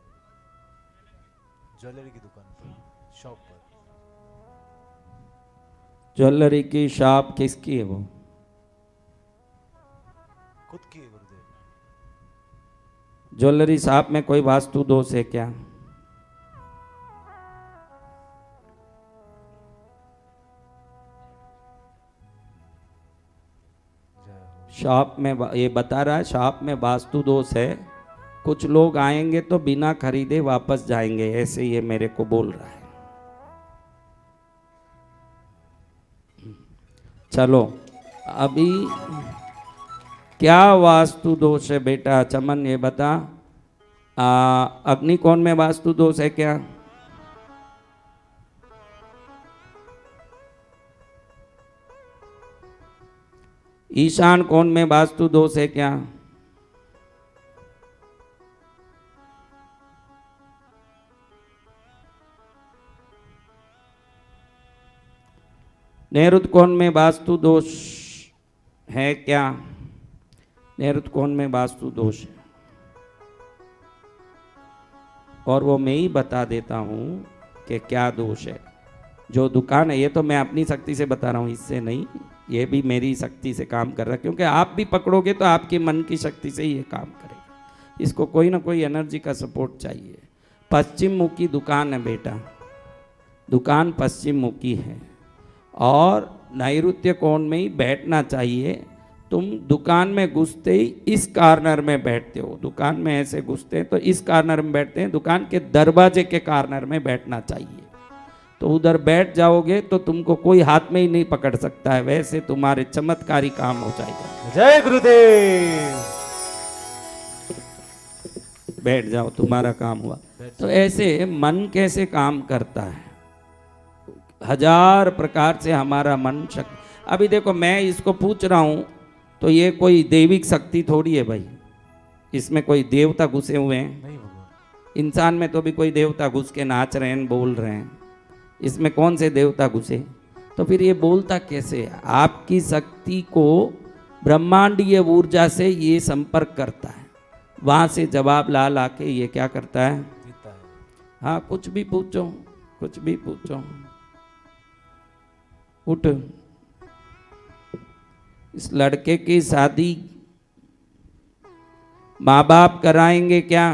ज्वेलरी की दुकान पर, शॉप पर। ज्वेलरी की शॉप किसकी है वो? खुद की है गुरुदेव। ज्वेलरी शॉप में कोई वास्तु दोष है क्या? शॉप में ये बता रहा है शॉप में वास्तु दोष है, कुछ लोग आएंगे तो बिना खरीदे वापस जाएंगे, ऐसे ये मेरे को बोल रहा है। चलो अभी क्या वास्तु दोष है बेटा? चमन ये बता, अग्निकोण में वास्तु दोष है क्या? ईशान कोण में वास्तु दोष है क्या? नैऋत्य कोण में वास्तु दोष है क्या? नैऋत्य कोण में वास्तु दोष है, और वो मैं ही बता देता हूं कि क्या दोष है। जो दुकान है, ये तो मैं अपनी शक्ति से बता रहा हूं, इससे नहीं, ये भी मेरी शक्ति से काम कर रहा है, क्योंकि आप भी पकड़ोगे तो आपके मन की शक्ति से ही ये काम करेगा। इसको कोई ना कोई एनर्जी का सपोर्ट चाहिए। पश्चिम मुखी दुकान है बेटा, दुकान पश्चिम मुखी है, और नैऋत्य कोण में ही बैठना चाहिए। तुम दुकान में घुसते ही इस कॉर्नर में बैठते हो, दुकान में ऐसे घुसते हैं तो इस कॉर्नर में बैठते हैं, दुकान के दरवाजे के कॉर्नर में बैठना चाहिए। तो उधर बैठ जाओगे तो तुमको कोई हाथ में ही नहीं पकड़ सकता है, वैसे तुम्हारे चमत्कारी काम हो जाएगा। जय गुरुदेव। बैठ जाओ, तुम्हारा काम हुआ। तो ऐसे मन कैसे काम करता है, हजार प्रकार से हमारा मन शक्ति। अभी देखो मैं इसको पूछ रहा हूं तो ये कोई दैविक शक्ति थोड़ी है भाई, इसमें कोई देवता घुसे हुए हैं? नहीं भगवान। इंसान में तो भी कोई देवता घुस के नाच रहे हैं, बोल रहे हैं, इसमें कौन से देवता घुसे? तो फिर ये बोलता कैसे है? आपकी शक्ति को ब्रह्मांडीय ऊर्जा से ये संपर्क करता है, वहां से जवाब ला ला के ये क्या करता है? जीता है। हाँ, कुछ भी पूछो, कुछ भी पूछो। उठ। इस लड़के की शादी माँ बाप कराएंगे क्या?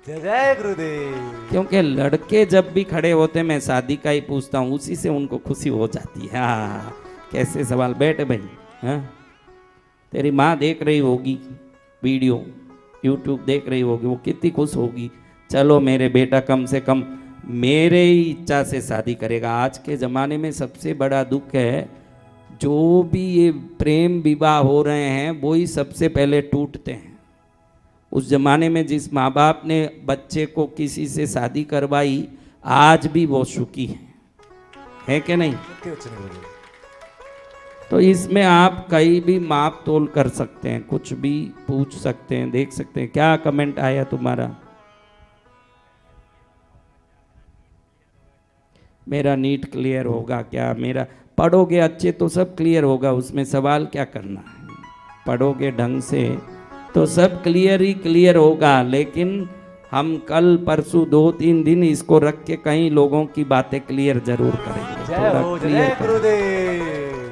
जय जय गुरुदेव। क्योंकि लड़के जब भी खड़े होते मैं शादी का ही पूछता हूँ, उसी से उनको खुशी हो जाती है। हाँ, कैसे सवाल। बैठ भाई। हाँ, तेरी माँ देख रही होगी वीडियो, यूट्यूब देख रही होगी, वो कितनी खुश होगी। चलो मेरे बेटा कम से कम मेरे ही इच्छा से शादी करेगा। आज के ज़माने में सबसे बड़ा दुख है, जो भी ये प्रेम विवाह हो रहे हैं वो ही सबसे पहले टूटते हैं। उस जमाने में जिस माँ बाप ने बच्चे को किसी से शादी करवाई, आज भी वो सुखी है कि नहीं? तो इसमें आप कहीं भी माप तोल कर सकते हैं, कुछ भी पूछ सकते हैं, देख सकते हैं। क्या कमेंट आया तुम्हारा? मेरा नीट क्लियर होगा क्या? मेरा पढ़ोगे अच्छे तो सब क्लियर होगा, उसमें सवाल क्या करना है। पढ़ोगे ढंग से तो सब क्लियर ही क्लियर होगा। लेकिन हम कल परसों 2-3 दिन इसको रख के कई लोगों की बातें क्लियर जरूर करेंगे। जय हो, जय गुरुदेव।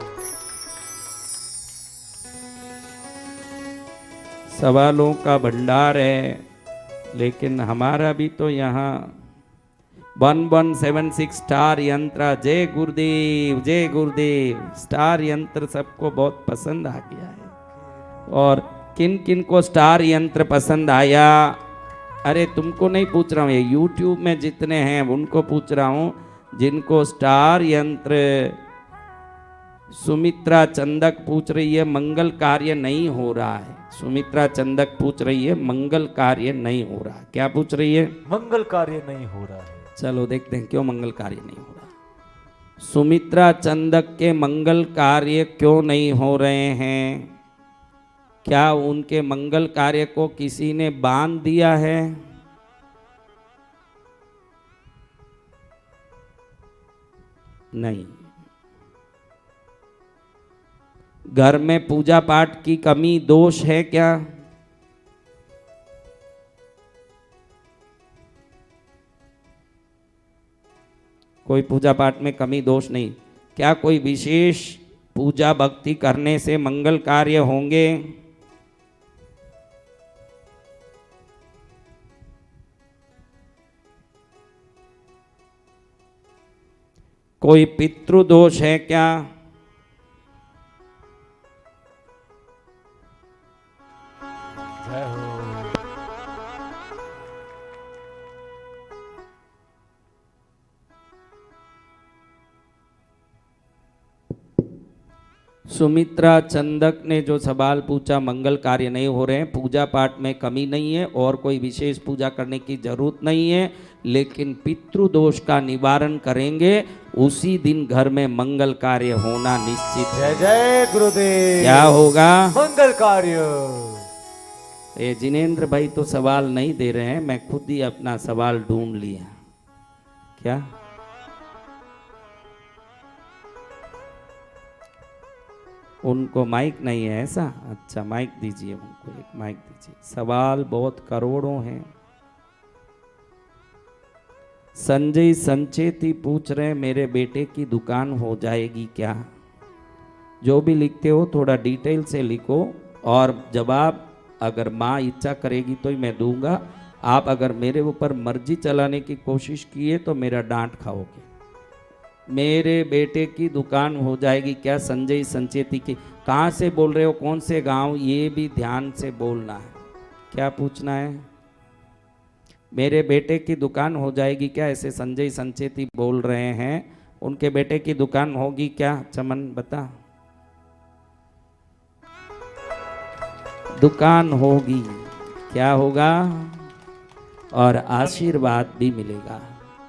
सवालों का भंडार है, लेकिन हमारा भी तो यहाँ 1176 स्टार यंत्र। जय गुरुदेव, जय गुरुदेव। स्टार यंत्र सबको बहुत पसंद आ गया है। और किन किन को स्टार यंत्र पसंद आया? अरे तुमको नहीं पूछ रहा हूँ, ये यूट्यूब में जितने हैं उनको पूछ रहा हूँ जिनको स्टार यंत्र। सुमित्रा चंदक पूछ रही है मंगल कार्य नहीं हो रहा है। सुमित्रा चंदक पूछ रही है मंगल कार्य नहीं हो रहा। क्या पूछ रही है? मंगल कार्य नहीं हो रहा है। चलो देखते हैं क्यों मंगल कार्य नहीं हो रहा। सुमित्रा चंदक के मंगल कार्य क्यों नहीं हो रहे हैं? क्या उनके मंगल कार्य को किसी ने बांध दिया है? नहीं। घर में पूजा पाठ की कमी दोष है क्या? कोई पूजा पाठ में कमी दोष नहीं। क्या कोई विशेष पूजा भक्ति करने से मंगल कार्य होंगे? कोई पितृदोष है क्या? जय हो। सुमित्रा चंदक ने जो सवाल पूछा, मंगल कार्य नहीं हो रहे हैं, पूजा पाठ में कमी नहीं है और कोई विशेष पूजा करने की जरूरत नहीं है, लेकिन पितृदोष का निवारण करेंगे, उसी दिन घर में मंगल कार्य होना निश्चित है। जय जय गुरुदेव। क्या होगा? मंगल कार्य। ये जिनेंद्र भाई तो सवाल नहीं दे रहे हैं, मैं खुद ही अपना सवाल ढूंढ लिया। क्या उनको माइक नहीं है ऐसा? अच्छा, माइक दीजिए उनको, एक माइक दीजिए। सवाल बहुत करोड़ों हैं। संजय संचेती पूछ रहे हैं, मेरे बेटे की दुकान हो जाएगी क्या? जो भी लिखते हो थोड़ा डिटेल से लिखो, और जवाब अगर माँ इच्छा करेगी तो ही मैं दूंगा। आप अगर मेरे ऊपर मर्जी चलाने की कोशिश किए तो मेरा डांट खाओगे। मेरे बेटे की दुकान हो जाएगी क्या? संजय संचेती की। कहाँ से बोल रहे हो, कौन से गांव, ये भी ध्यान से बोलना है। क्या पूछना है? मेरे बेटे की दुकान हो जाएगी क्या, ऐसे संजय संचेती बोल रहे हैं। उनके बेटे की दुकान होगी क्या? चमन बता। दुकान होगी। क्या होगा? और आशीर्वाद भी मिलेगा।